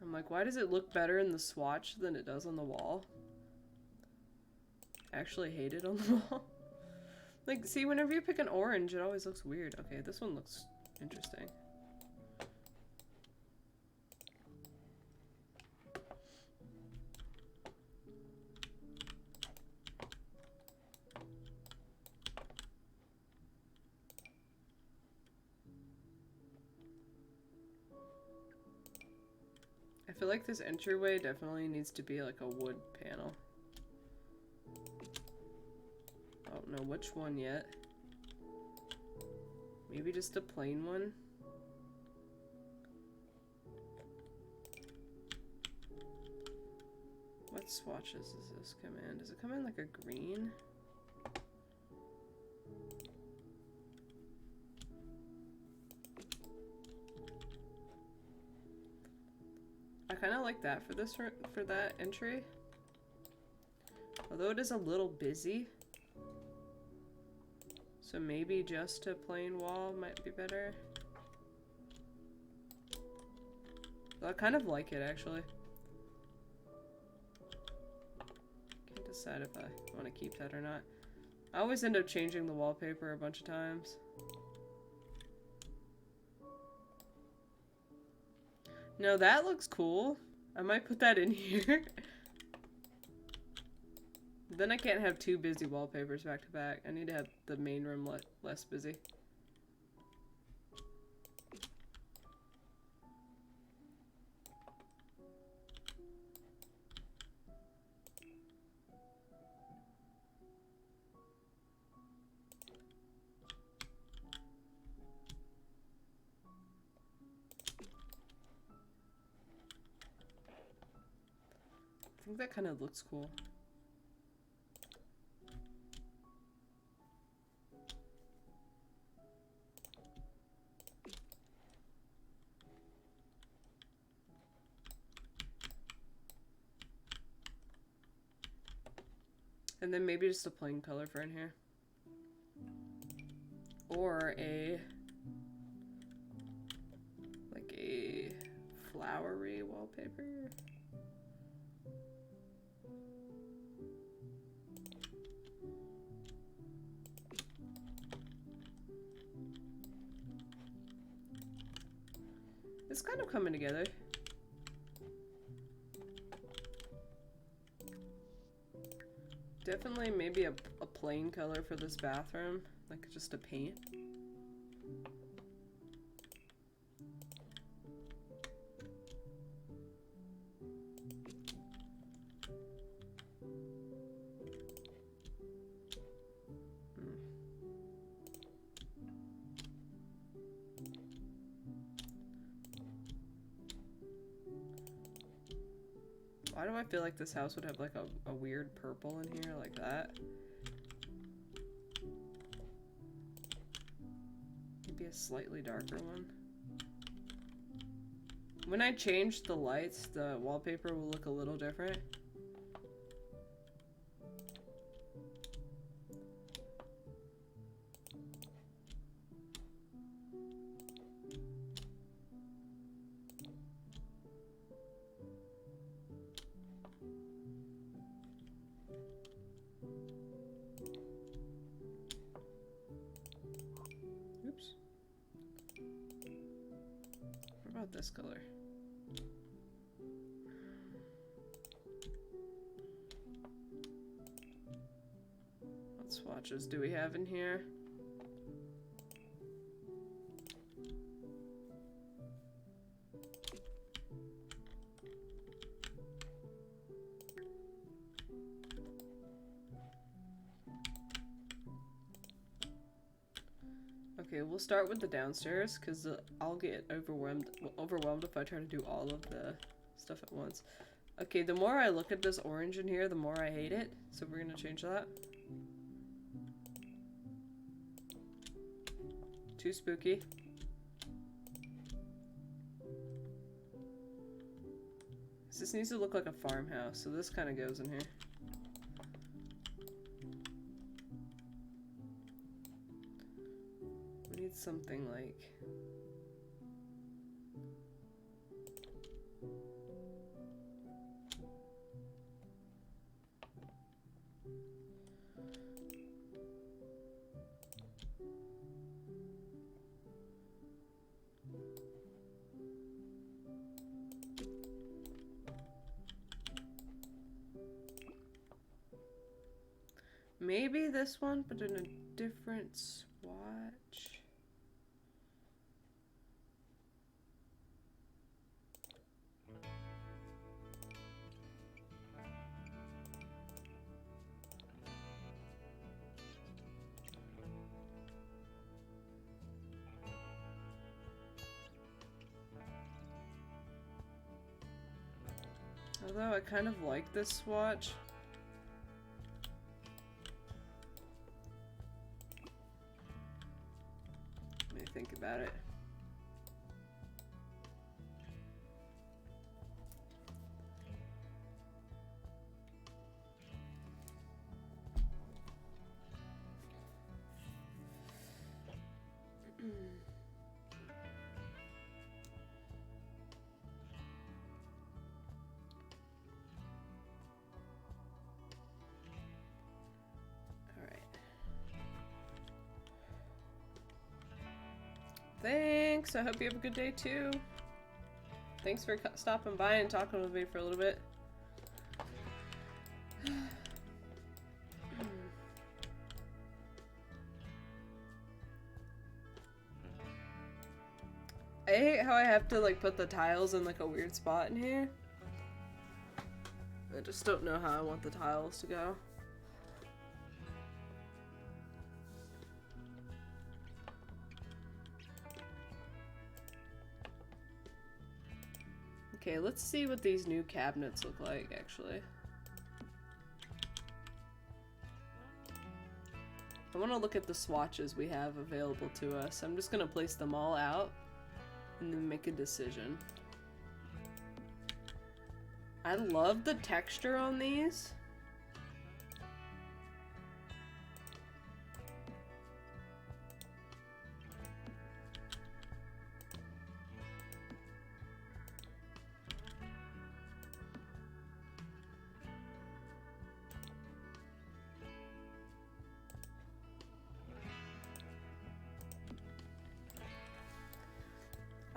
I'm like, why does it look better in the swatch than it does on the wall? I actually hate it on the wall. Like, see, whenever you pick an orange, it always looks weird. Okay, this one looks interesting. I feel like this entryway definitely needs to be like a wood panel. I don't know which one yet. Maybe just a plain one. What swatches does this come in? Does it come in like a green? I kind of like that for this for that entry. Although it is a little busy. So maybe just a plain wall might be better. I kind of like it, actually. Can't decide if I want to keep that or not. I always end up changing the wallpaper a bunch of times. No, that looks cool. I might put that in here. Then I can't have two busy wallpapers back to back. I need to have the main room less busy. I think that kind of looks cool. And then maybe just a plain color for in here. Or like a flowery wallpaper. It's kind of coming together. Definitely maybe a plain color for this bathroom, like just a paint. Why do I feel like this house would have like a weird purple in here like that? Maybe a slightly darker one. When I change the lights, the wallpaper will look a little different. Oops. What about this color? What swatches do we have in here? Okay, we'll start with the downstairs because I'll get overwhelmed if I try to do all of the stuff at once. Okay, the more I look at this orange in here, the more I hate it. So we're gonna change that. Too spooky. This needs to look like a farmhouse, so this kind of goes in here. We need something like... maybe this one, but in a different swatch. Although I kind of like this swatch. Let me think about it. Thanks. I hope you have a good day too. Thanks for stopping by and talking with me for a little bit. I hate how I have to like put the tiles in like a weird spot in here. I just don't know how I want the tiles to go. Okay, let's see what these new cabinets look like, actually. I want to look at the swatches we have available to us. I'm just going to place them all out and then make a decision. I love the texture on these.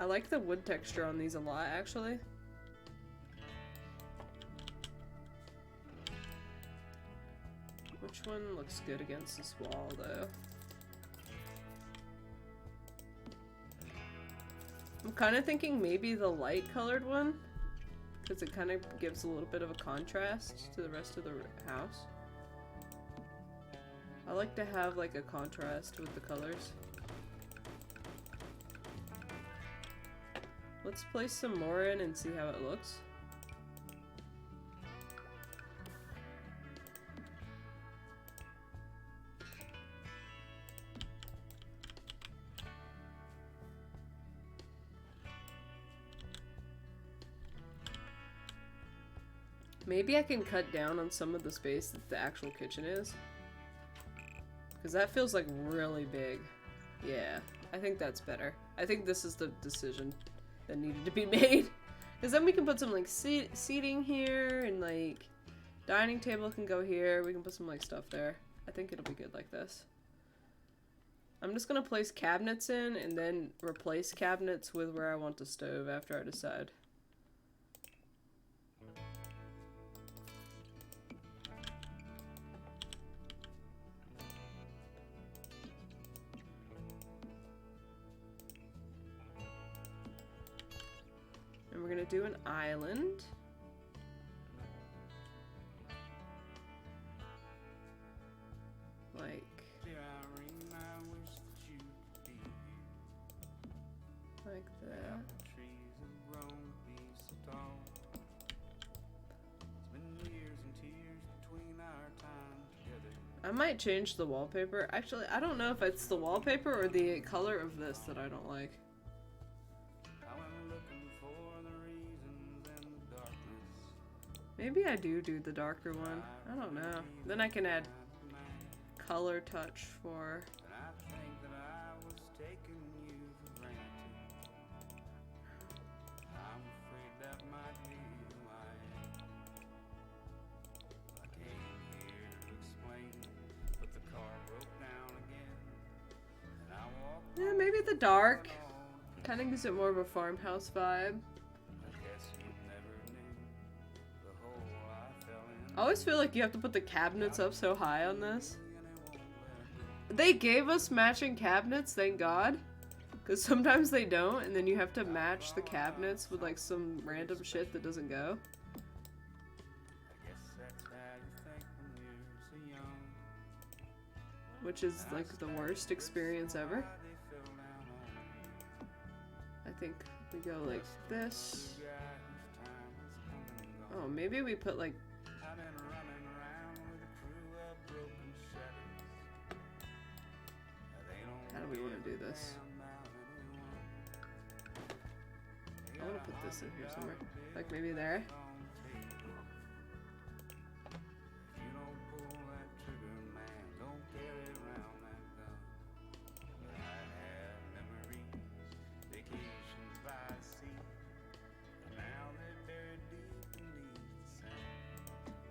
I like the wood texture on these a lot, actually. Which one looks good against this wall, though? I'm kind of thinking maybe the light colored one, because it kind of gives a little bit of a contrast to the rest of the house. I like to have like a contrast with the colors. Let's place some more in and see how it looks. Maybe I can cut down on some of the space that the actual kitchen is. Because that feels like really big. Yeah, I think that's better. I think this is the decision that needed to be made. Because then we can put some like seating here and like dining table can go here. We can put some like stuff there. I think it'll be good like this. I'm just gonna place cabinets in and then replace cabinets with where I want the stove after I decide. And we're gonna do an island. Like that. I might change the wallpaper. Actually, I don't know if it's the wallpaper or the color of this that I don't like. Maybe I do the darker one. I don't know. Then I can add color touch for... Yeah, maybe the dark. Kind of gives it more of a farmhouse vibe. I always feel like you have to put the cabinets up so high on this. They gave us matching cabinets, thank God. Because sometimes they don't, and then you have to match the cabinets with like some random shit that doesn't go. Which is like the worst experience ever. I think we go like this. Oh, maybe we put like... How do we want to do this? I want to put this in here somewhere. Like maybe there?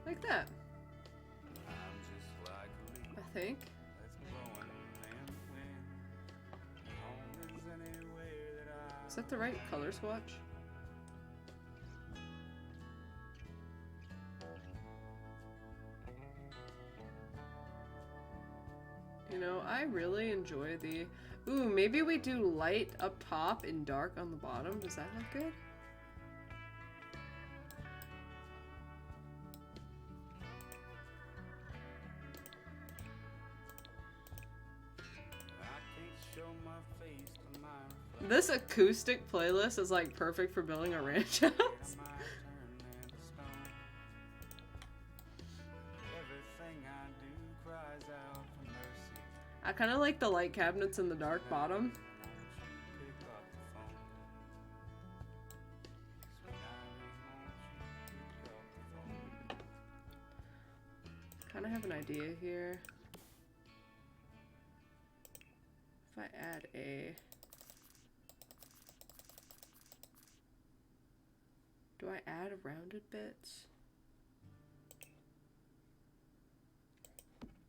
Like that. I think. Is that the right color swatch? You know, I really enjoy the... Ooh, maybe we do light up top and dark on the bottom. Does that look good? This acoustic playlist is like perfect for building a ranch house. I kind of like the light cabinets in the dark bottom. Kind of have an idea here. If I add a... Do I add rounded bits?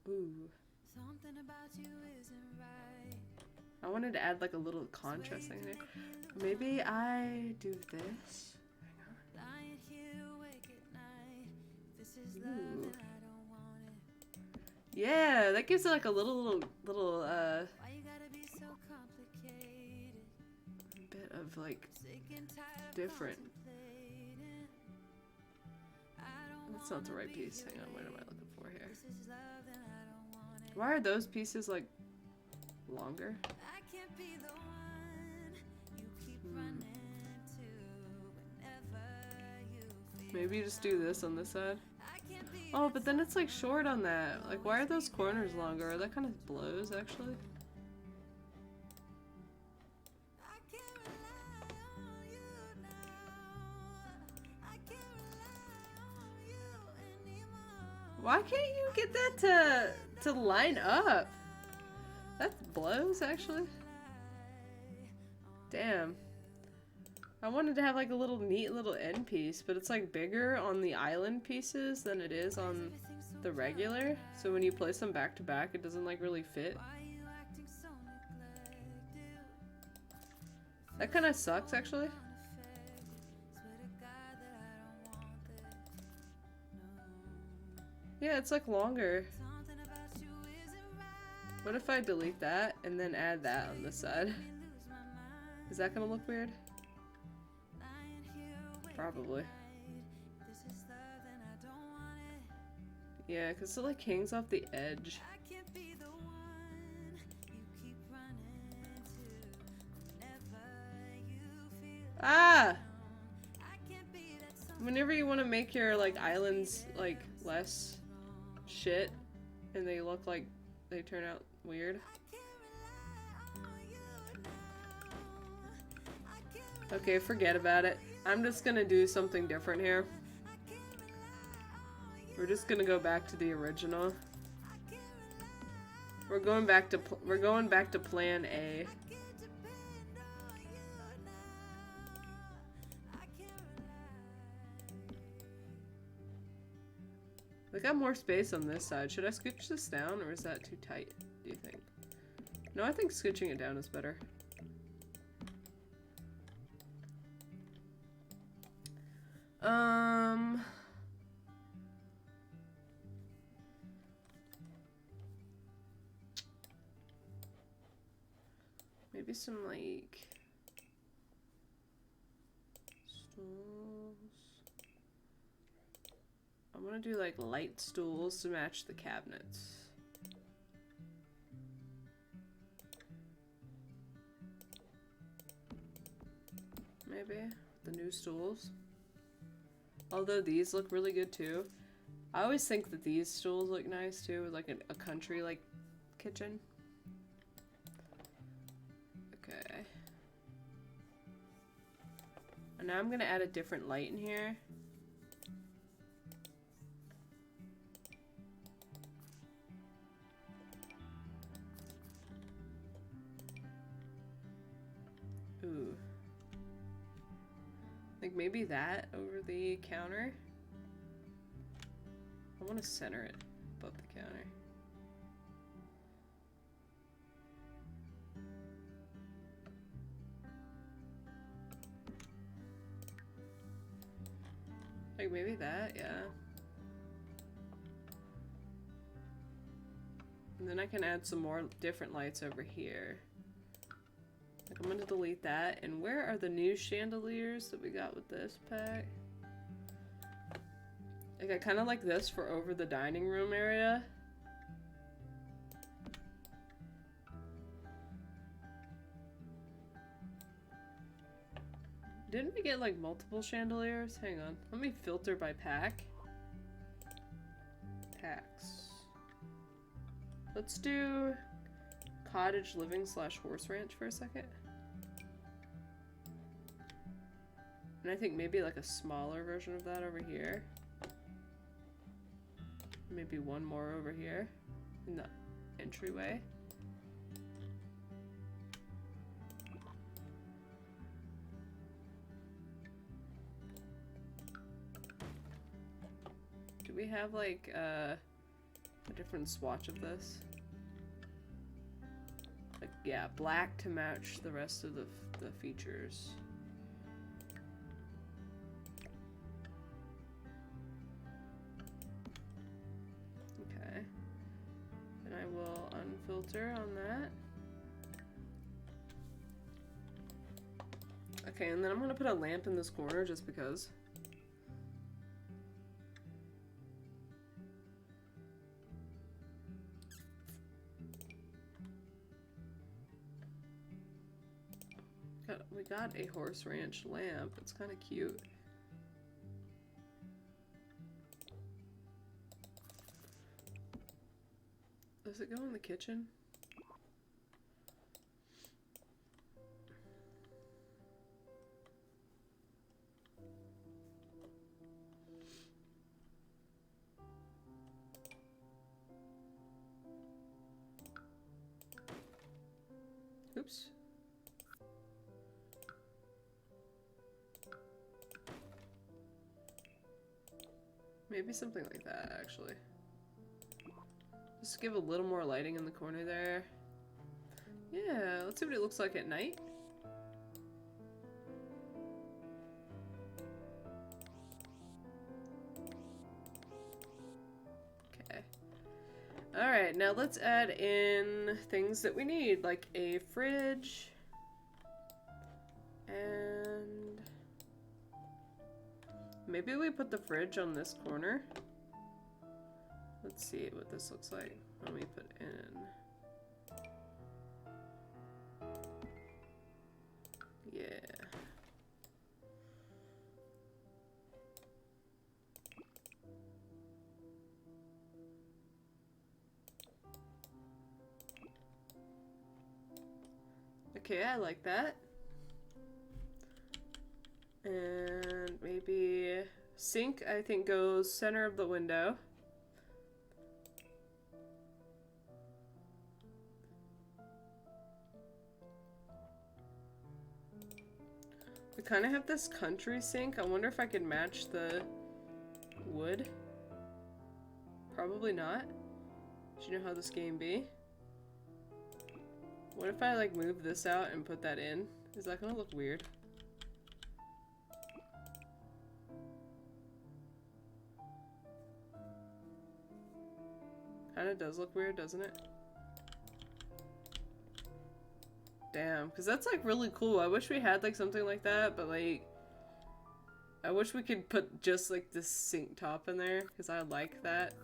Ooh. Something about you isn't right. I wanted to add like a little contrast thing there. Maybe I do this. Hang on. Ooh. Yeah, that gives it like a little bit of like different. That's not the right piece. Hang on, what am I looking for here? Why are those pieces like longer? Maybe just do this on this side. Oh, but then it's like short on that. Like, why are those corners longer? That kind of blows, actually. Why can't you get that to line up? That blows, actually. Damn. I wanted to have like a little neat little end piece, but it's like bigger on the island pieces than it is on the regular. So when you place them back to back, it doesn't like really fit. That kind of sucks, actually. Yeah, it's like longer. What if I delete that and then add that on this side? Is that gonna look weird? Probably. Yeah, because it like hangs off the edge. Ah! Whenever you want to make your like islands like less shit and they look like they turn out weird. Okay, forget about it. I'm just gonna do something different here. We're just gonna go back to the original. We're going back to plan A. I got more space on this side. Should I scooch this down or is that too tight, do you think? No, I think scooching it down is better. Maybe some like stools. I want to do like light stools to match the cabinets. Maybe the new stools. Although these look really good too. I always think that these stools look nice too, with like a country like kitchen. Okay. And now I'm gonna add a different light in here. Ooh. Like maybe that over the counter. I want to center it above the counter. Like maybe that, yeah. And then I can add some more different lights over here. Like I'm gonna delete that. And where are the new chandeliers that we got with this pack? Like I kind of like this for over the dining room area. Didn't we get like multiple chandeliers? Hang on. Let me filter by pack. Packs. Let's do cottage living / horse ranch for a second. And I think maybe like a smaller version of that over here. Maybe one more over here in the entryway. Do we have like a different swatch of this? Like, yeah, black to match the rest of the features. Okay. And I will unfilter on that. Okay, and then I'm gonna put a lamp in this corner just because. We got a horse ranch lamp. It's kind of cute. Does it go in the kitchen? Oops. Maybe something like that, actually. Just give a little more lighting in the corner there. Yeah, let's see what it looks like at night. Okay. Alright, now let's add in things that we need, like a fridge. And maybe we put the fridge on this corner. Let's see what this looks like. Let me put in. Yeah. Okay, I like that. And maybe sink, I think, goes center of the window. We kind of have this country sink. I wonder if I could match the wood. Probably not. Do you know how this game be? What if I like move this out and put that in? Is that gonna look weird? Kinda does look weird, doesn't it? Damn, because that's like really cool. I wish we had like something like that, but like I wish we could put just like this sink top in there because I like that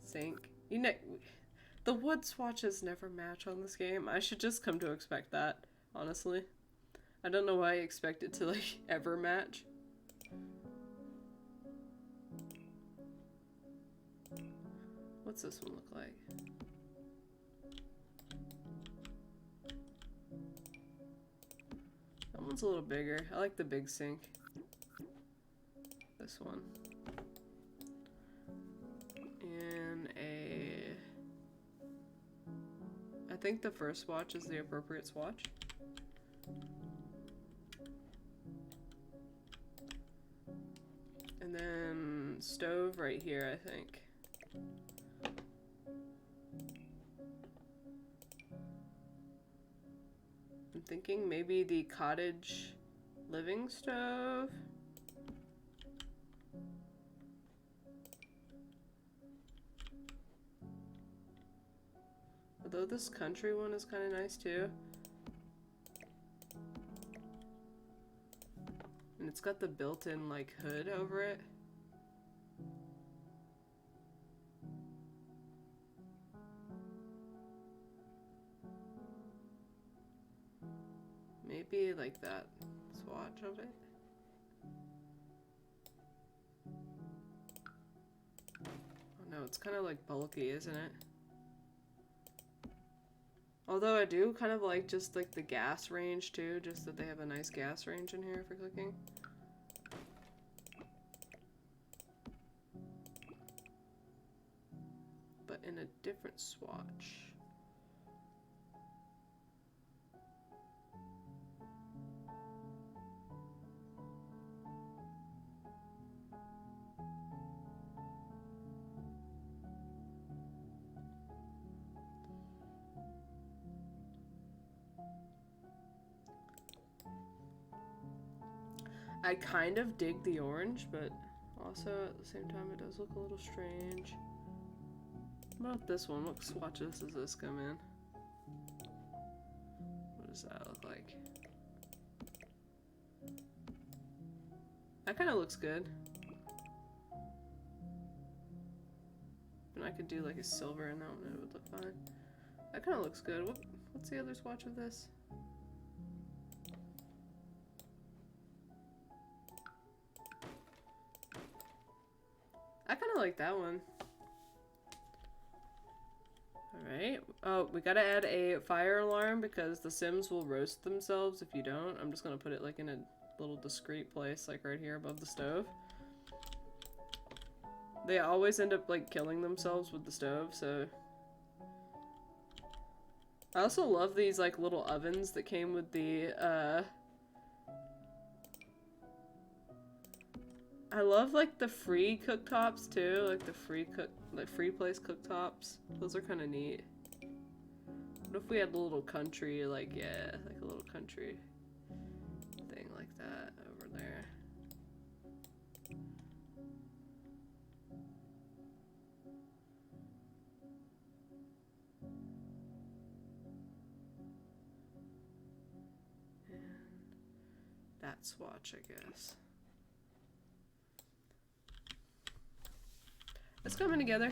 sink. You know, the wood swatches never match on this game. I should just come to expect that, honestly. I don't know why I expect it to like ever match. What's this one look like? That one's a little bigger. I like the big sink. This one. And I think the first swatch is the appropriate swatch. And then stove right here, I think. I'm thinking maybe the cottage living stove. Although this country one is kind of nice too. And it's got the built-in like hood over it. Maybe like that swatch of it. Oh no, it's kind of like bulky, isn't it? Although I do kind of like just like the gas range too, just that they have a nice gas range in here for cooking. But in a different swatch. I kind of dig the orange, but also at the same time it does look a little strange. What about this one? What swatches does this come in? What does that look like? That kind of looks good. And I could do like a silver in that one and it would look fine. That kind of looks good. What's the other swatch of this? I kind of like that one. Alright. Oh, we gotta add a fire alarm because the Sims will roast themselves if you don't. I'm just gonna put it like in a little discreet place, like right here above the stove. They always end up like killing themselves with the stove, so... I also love these like little ovens that came with the, I love like the free cooktops too, like the free place cooktops. Those are kind of neat. What if we had a little country, like, yeah, like a little country thing like that over there. And that swatch, I guess. It's coming together.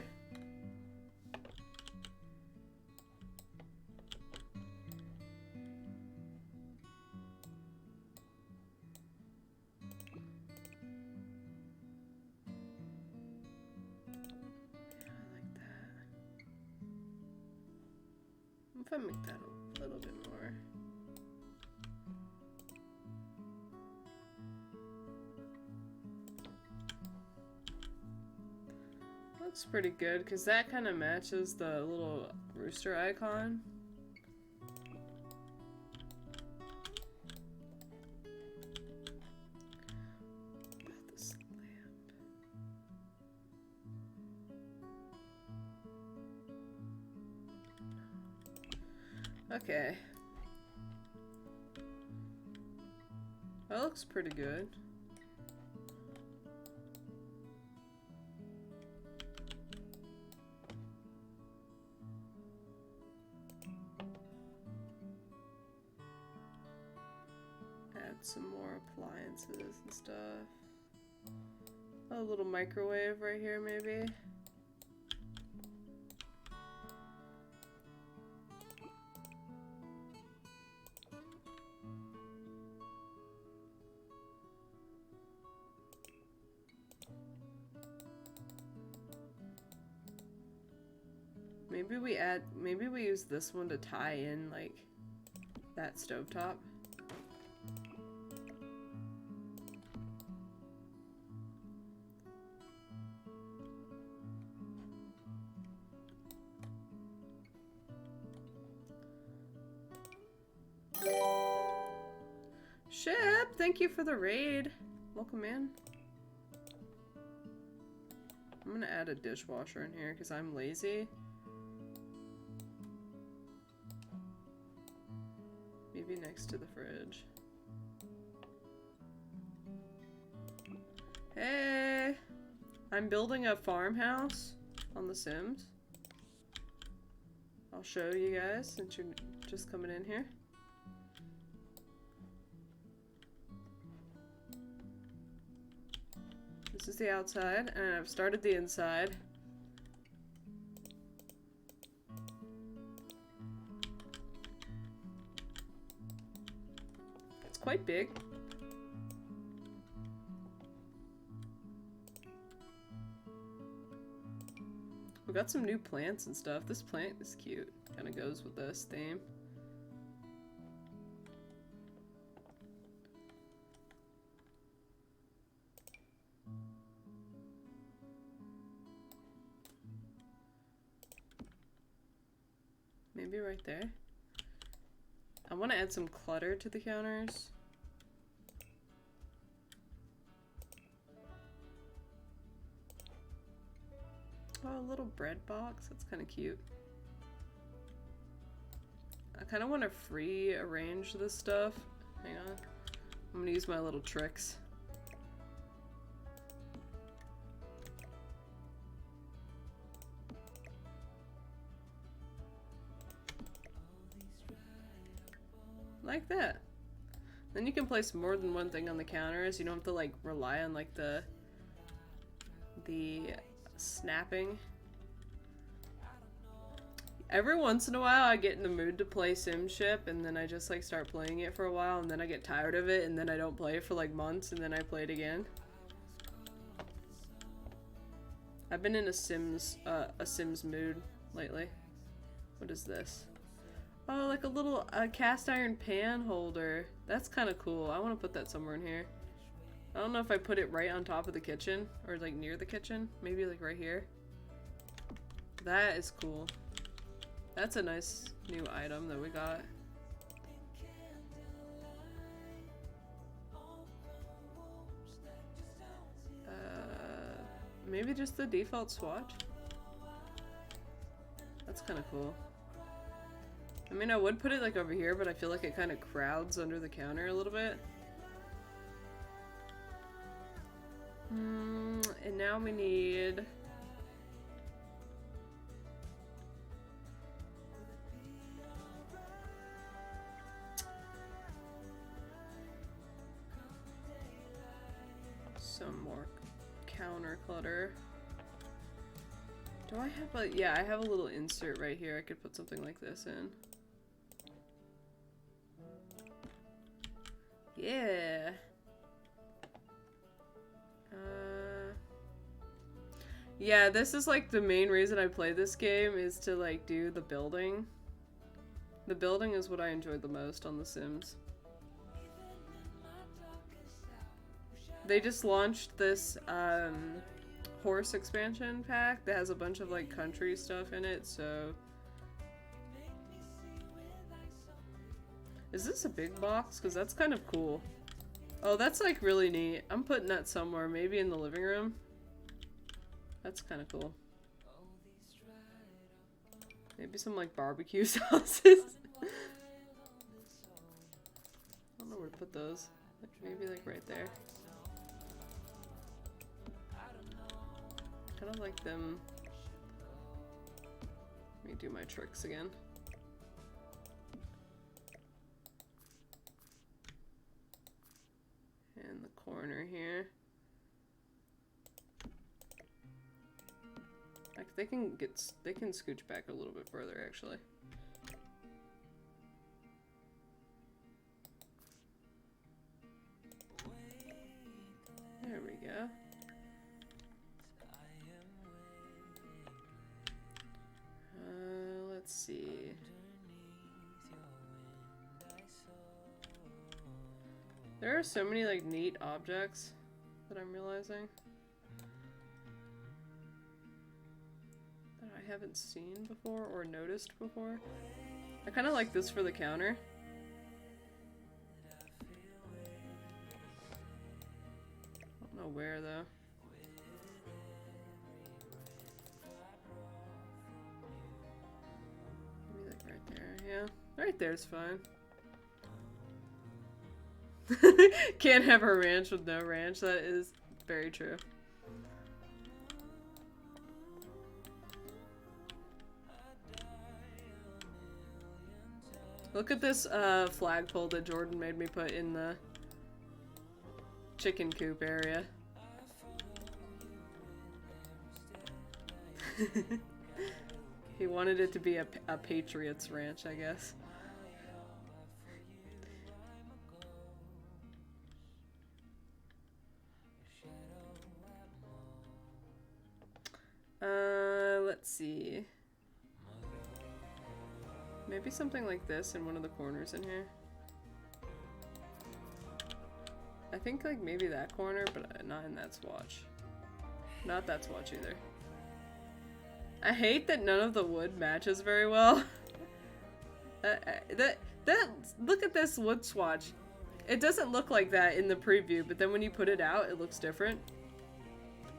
If I make that a little bit more. Looks pretty good because that kind of matches the little rooster icon. About this lamp. Okay. That looks pretty good. Add some more appliances and stuff. A little microwave right here, maybe. Maybe we use this one to tie in, like, that stovetop. Ship, thank you for the raid. Welcome in. I'm gonna add a dishwasher in here because I'm lazy. Maybe next to the fridge. Hey! I'm building a farmhouse on The Sims. I'll show you guys since you're just coming in here. This is the outside, and I've started the inside. It's quite big. We got some new plants and stuff. This plant is cute. Kind of goes with this theme. Maybe right there. I want to add some clutter to the counters. Oh, a little bread box. That's kind of cute. I kind of want to free arrange this stuff. Hang on. I'm gonna use my little tricks. Like that. Then you can place more than one thing on the counters. You don't have to like rely on like the snapping. Every once in a while I get in the mood to play SimShip and then I just like start playing it for a while and then I get tired of it and then I don't play it for like months and then I play it again. I've been in a Sims mood lately. What is this? Oh, like a little cast iron pan holder. That's kind of cool. I want to put that somewhere in here. I don't know if I put it right on top of the kitchen or like near the kitchen. Maybe like right here. That is cool. That's a nice new item that we got. Maybe just the default swatch? That's kind of cool. I mean, I would put it like over here, but I feel like it kind of crowds under the counter a little bit. And now we need... some more counter clutter. Do I have a... yeah, I have a little insert right here. I could put something like this in. Yeah. Yeah, this is like the main reason I play this game is to like do the building. The building is what I enjoy the most on The Sims. They just launched this horse expansion pack that has a bunch of like country stuff in it, so... Is this a big box? Because that's kind of cool. Oh, that's like really neat. I'm putting that somewhere, maybe in the living room. That's kind of cool. Maybe some like barbecue sauces. I don't know where to put those. Like, maybe like right there. Kind of like them. Let me do my tricks again. In the corner here. Like they can scooch back a little bit further actually. There we go. Let's see. There are so many like neat objects that I'm realizing that I haven't seen before or noticed before. I kind of like this for the counter. I don't know where though. Maybe like right there. Yeah, right there's fine. Can't have a ranch with no ranch. That is very true. Look at this flagpole that Jordan made me put in the chicken coop area. He wanted it to be a Patriots ranch, I guess. Let's see. Maybe something like this in one of the corners in here. I think like maybe that corner, but not in that swatch. Not that swatch either. I hate that none of the wood matches very well. Look at this wood swatch. It doesn't look like that in the preview, but then when you put it out, it looks different.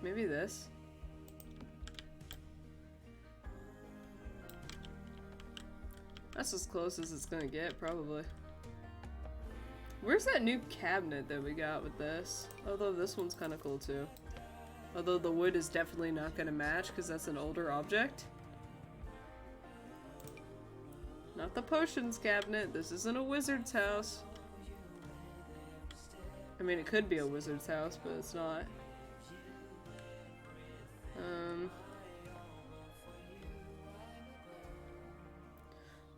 Maybe this. That's as close as it's gonna get, probably. Where's that new cabinet that we got with this? Although this one's kind of cool too. Although the wood is definitely not gonna match because that's an older object. Not the potions cabinet. This isn't a wizard's house. I mean, it could be a wizard's house, but it's not.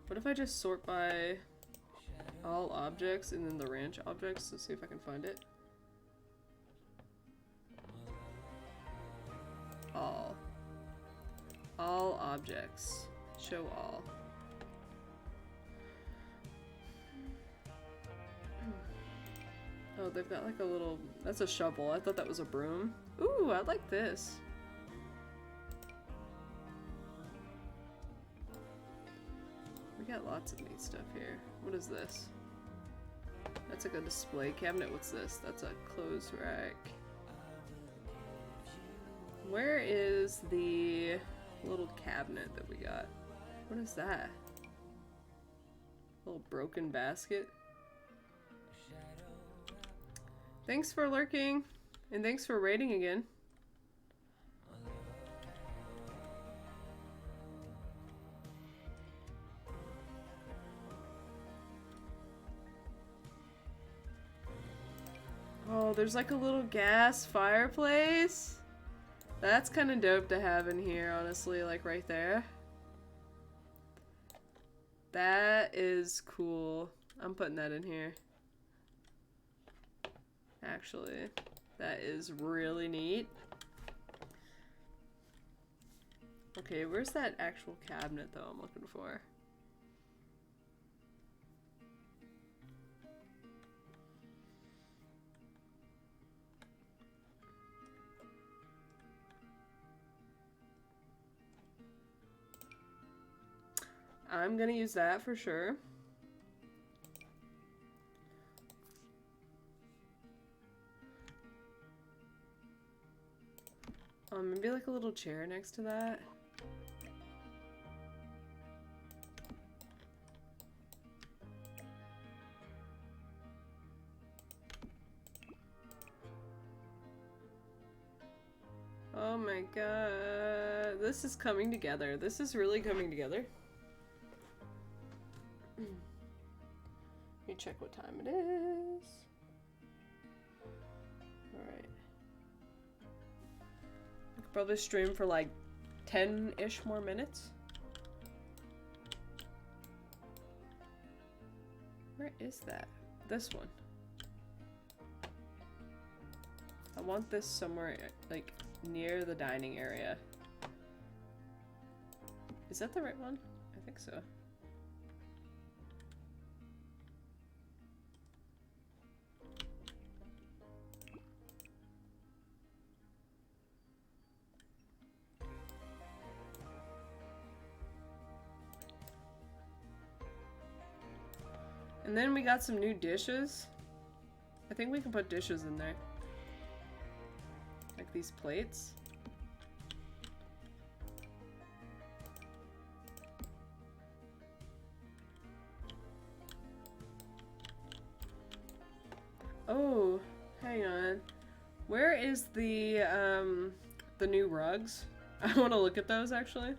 What if I just sort by all objects and then the ranch objects to see if I can find it? All. All objects. Show all. Oh, they've got like a little... That's a shovel. I thought that was a broom. Ooh, I like this. We got lots of neat stuff here. What is this? That's like a display cabinet. What's this? That's a clothes rack. Where is the little cabinet that we got? What is that? Little broken basket. Thanks for lurking, and thanks for raiding again. Oh, there's like a little gas fireplace. That's kind of dope to have in here, honestly, like right there. That is cool. I'm putting that in here. Actually, that is really neat. Okay, where's that actual cabinet though I'm looking for? I'm gonna use that for sure. Maybe like a little chair next to that. Oh my god, this is coming together. This is really coming together. Let me check what time it is. Alright. I could probably stream for like 10-ish more minutes. Where is that? This one. I want this somewhere like near the dining area. Is that the right one? I think so. And then we got some new dishes. I think we can put dishes in there. Like these plates. Oh, hang on. Where is the new rugs? I want to look at those actually.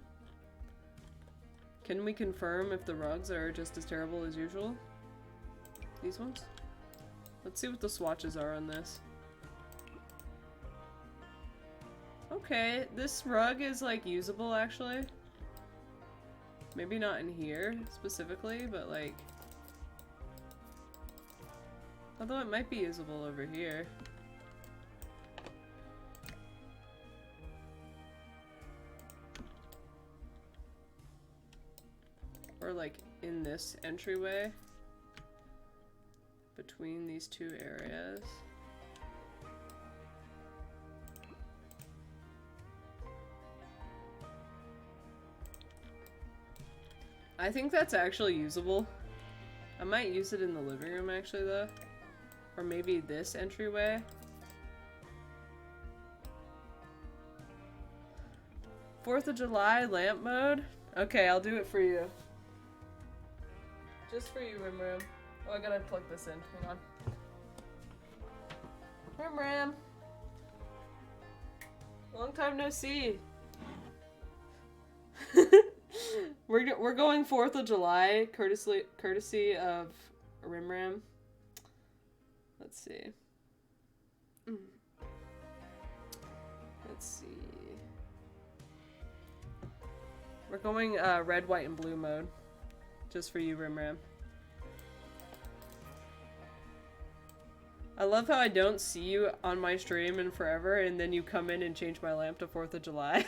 Can we confirm if the rugs are just as terrible as usual? These ones? Let's see what the swatches are on this. Okay, this rug is like usable actually. Maybe not in here specifically, but like... Although it might be usable over here. Or like in this entryway. Between these two areas. I think that's actually usable. I might use it in the living room actually though. Or maybe this entryway. 4th of July lamp mode? Okay, I'll do it for you. Just for you, Rim Ram. Oh, I gotta plug this in. Hang on. Rim Ram! Long time no see. We're going 4th of July, courtesy of Rim Ram. Let's see. Let's see. We're going red, white, and blue mode. Just for you, Rim Ram. I love how I don't see you on my stream in forever, and then you come in and change my lamp to 4th of July.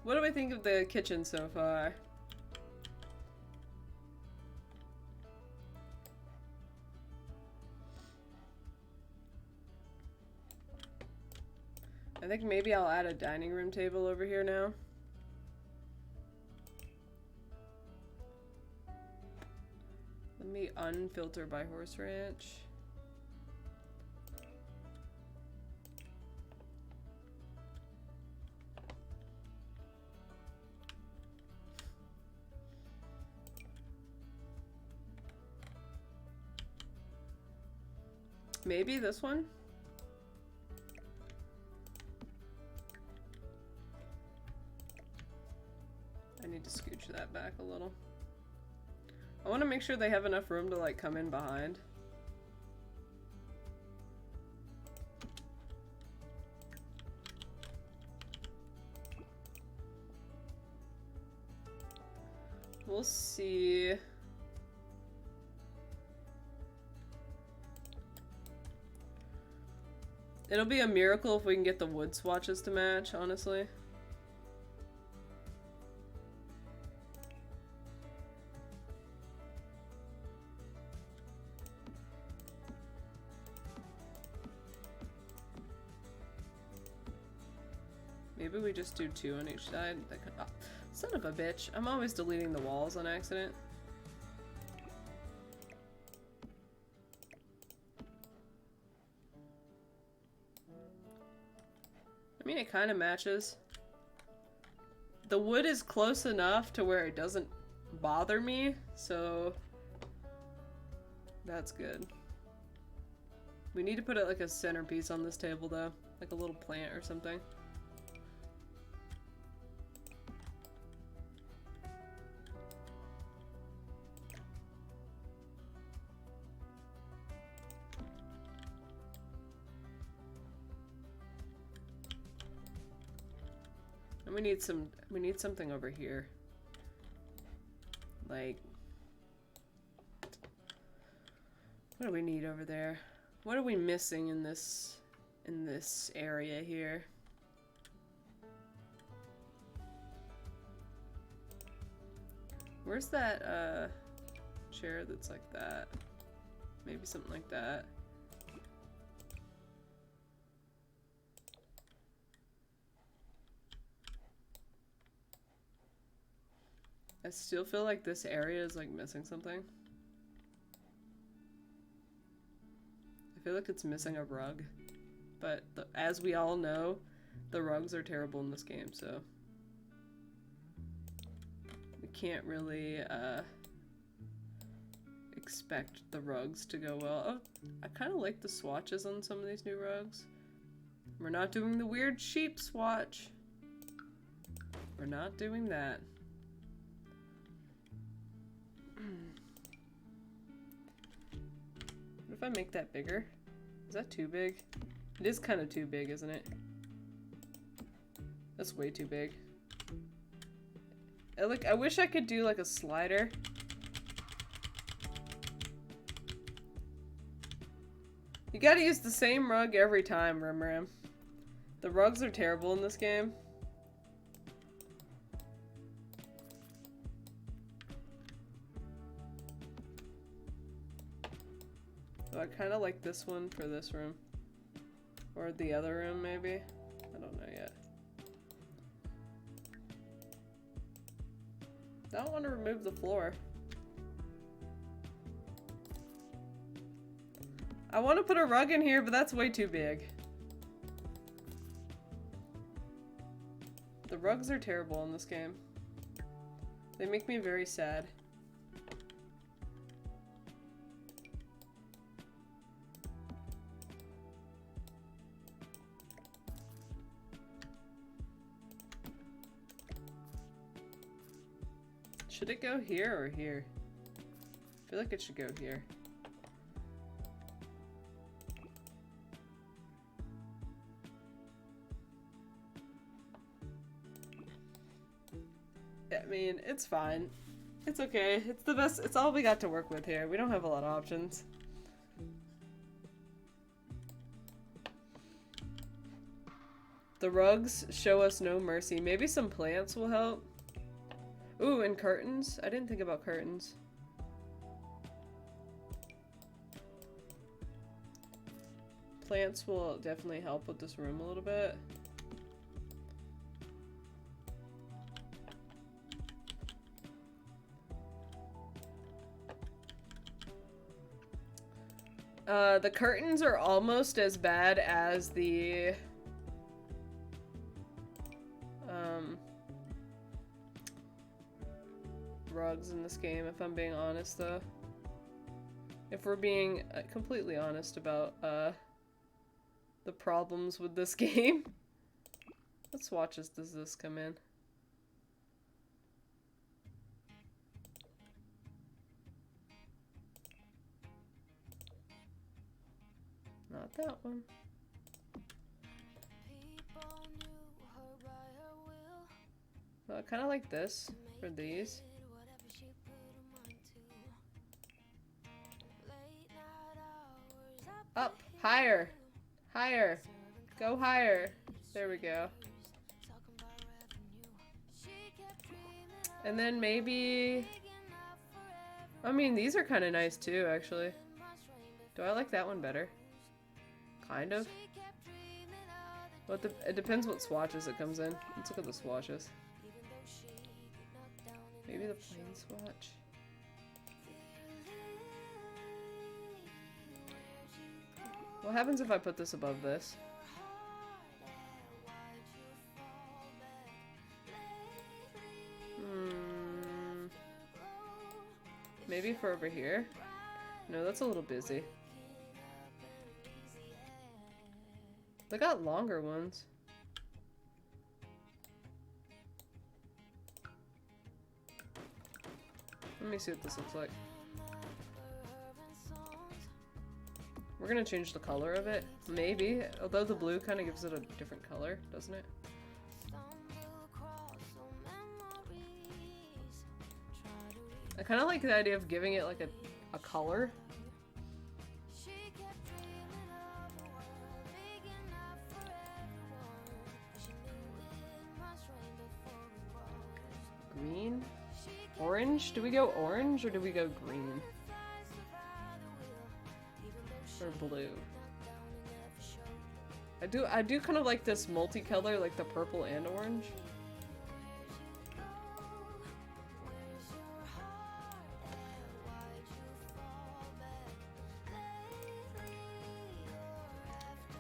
What do I think of the kitchen so far? I think maybe I'll add a dining room table over here now. Let me unfilter by Horse Ranch. Maybe this one? I need to scooch that back a little. I want to make sure they have enough room to like come in behind. We'll see. It'll be a miracle if we can get the wood swatches to match, honestly. Maybe we just do 2 on each side. That could, oh, son of a bitch. I'm always deleting the walls on accident. I mean, it kind of matches. The wood is close enough to where it doesn't bother me, so that's good. We need to put it like a centerpiece on this table though, like a little plant or something. And we need something over here. Like, what do we need over there? What are we missing in this area here? Where's that chair that's like that? Maybe something like that. I still feel like this area is like missing something. feel like it's missing a rug. But as we all know, the rugs are terrible in this game, so we can't really expect the rugs to go well. Oh, I kind of like the swatches on some of these new rugs. We're not doing the weird sheep swatch. We're not doing that. What if I make that bigger? Is that too big? It is kind of too big, isn't it? That's way too big. I wish I could do like a slider. You gotta use the same rug every time, Rimram. The rugs are terrible in this game. So I kind of like this one for this room. Or the other room, maybe? I don't know yet. I don't want to remove the floor. I want to put a rug in here, but that's way too big. The rugs are terrible in this game. They make me very sad. Should it go here or here? I feel like it should go here. I mean, it's fine. It's okay. It's the best. It's all we got to work with here. We don't have a lot of options. The rugs show us no mercy. Maybe some plants will help. Ooh, and curtains. I didn't think about curtains. Plants will definitely help with this room a little bit. The curtains are almost as bad as the rugs in this game, if I'm being honest, though. If we're being completely honest about the problems with this game. What swatches does this come in? Not that one. Well, I kind of like this for these. Up, higher, higher, go higher. There we go. And then maybe, I mean, these are kind of nice too, actually. Do I like that one better? Kind of. Well, it depends what swatches it comes in. Let's look at the swatches. Maybe the plain swatch. What happens if I put this above this? Maybe for over here? No, that's a little busy. They got longer ones. Let me see what this looks like. We're gonna change the color of it. Maybe. Although the blue kind of gives it a different color, doesn't it? I kind of like the idea of giving it like a color. Green? Orange? Do we go orange or do we go green? Or blue? I do kind of like this multicolor, like the purple and orange.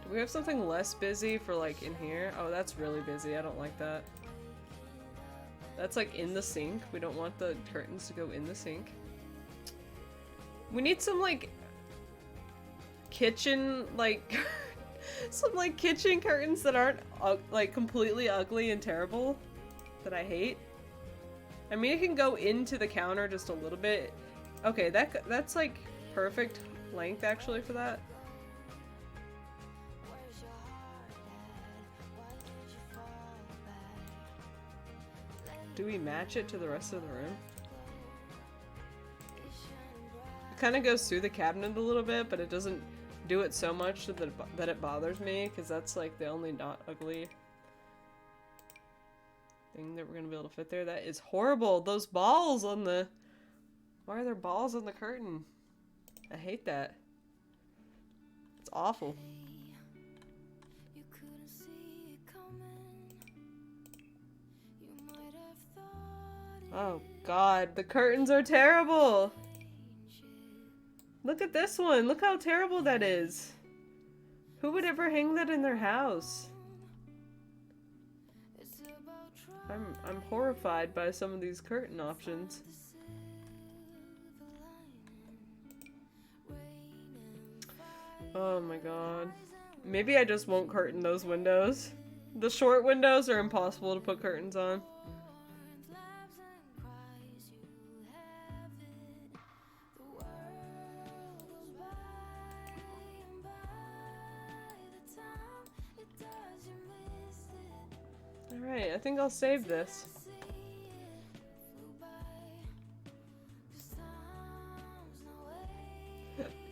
Do we have something less busy for like in here? Oh, that's really busy. I don't like that. That's like in the sink. We don't want the curtains to go in the sink. We need some like kitchen like some like kitchen curtains that aren't like completely ugly and terrible that I hate. I mean, it can go into the counter just a little bit. Okay, that's like perfect length actually for that. Do we match it to the rest of the room? It kind of goes through the cabinet a little bit, but it doesn't do it so much that it bothers me, because that's like the only not ugly thing that we're gonna be able to fit there. That is horrible. Those balls on the... Why are there balls on the curtain? I hate that. It's awful. Oh god, the curtains are terrible! Look at this one! Look how terrible that is! Who would ever hang that in their house? I'm horrified by some of these curtain options. Oh my god. Maybe I just won't curtain those windows. The short windows are impossible to put curtains on. Alright, I think I'll save this.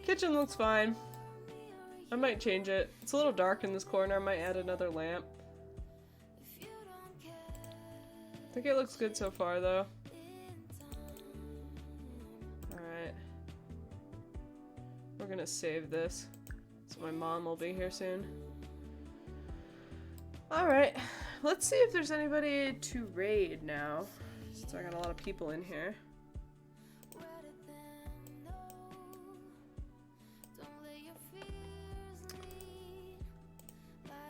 Kitchen looks fine. I might change it. It's a little dark in this corner. I might add another lamp. I think it looks good so far, though. Alright. We're gonna save this, so my mom will be here soon. Alright. Let's see if there's anybody to raid now, since I got a lot of people in here.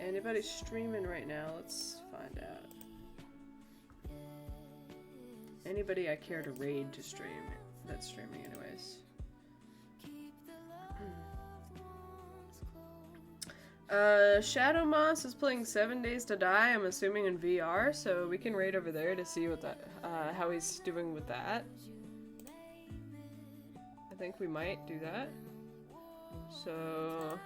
Anybody streaming right now? Let's find out. Anybody I care to raid to stream that's streaming anyways. Shadow Moss is playing 7 Days to Die, I'm assuming in VR, so we can raid over there to see what that, how he's doing with that. I think we might do that. So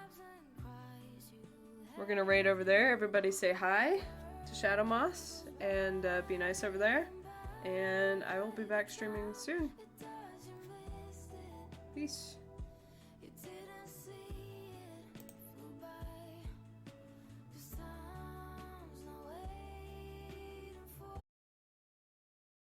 we're gonna raid over there. Everybody say hi to Shadow Moss and be nice over there. And I will be back streaming soon. Peace.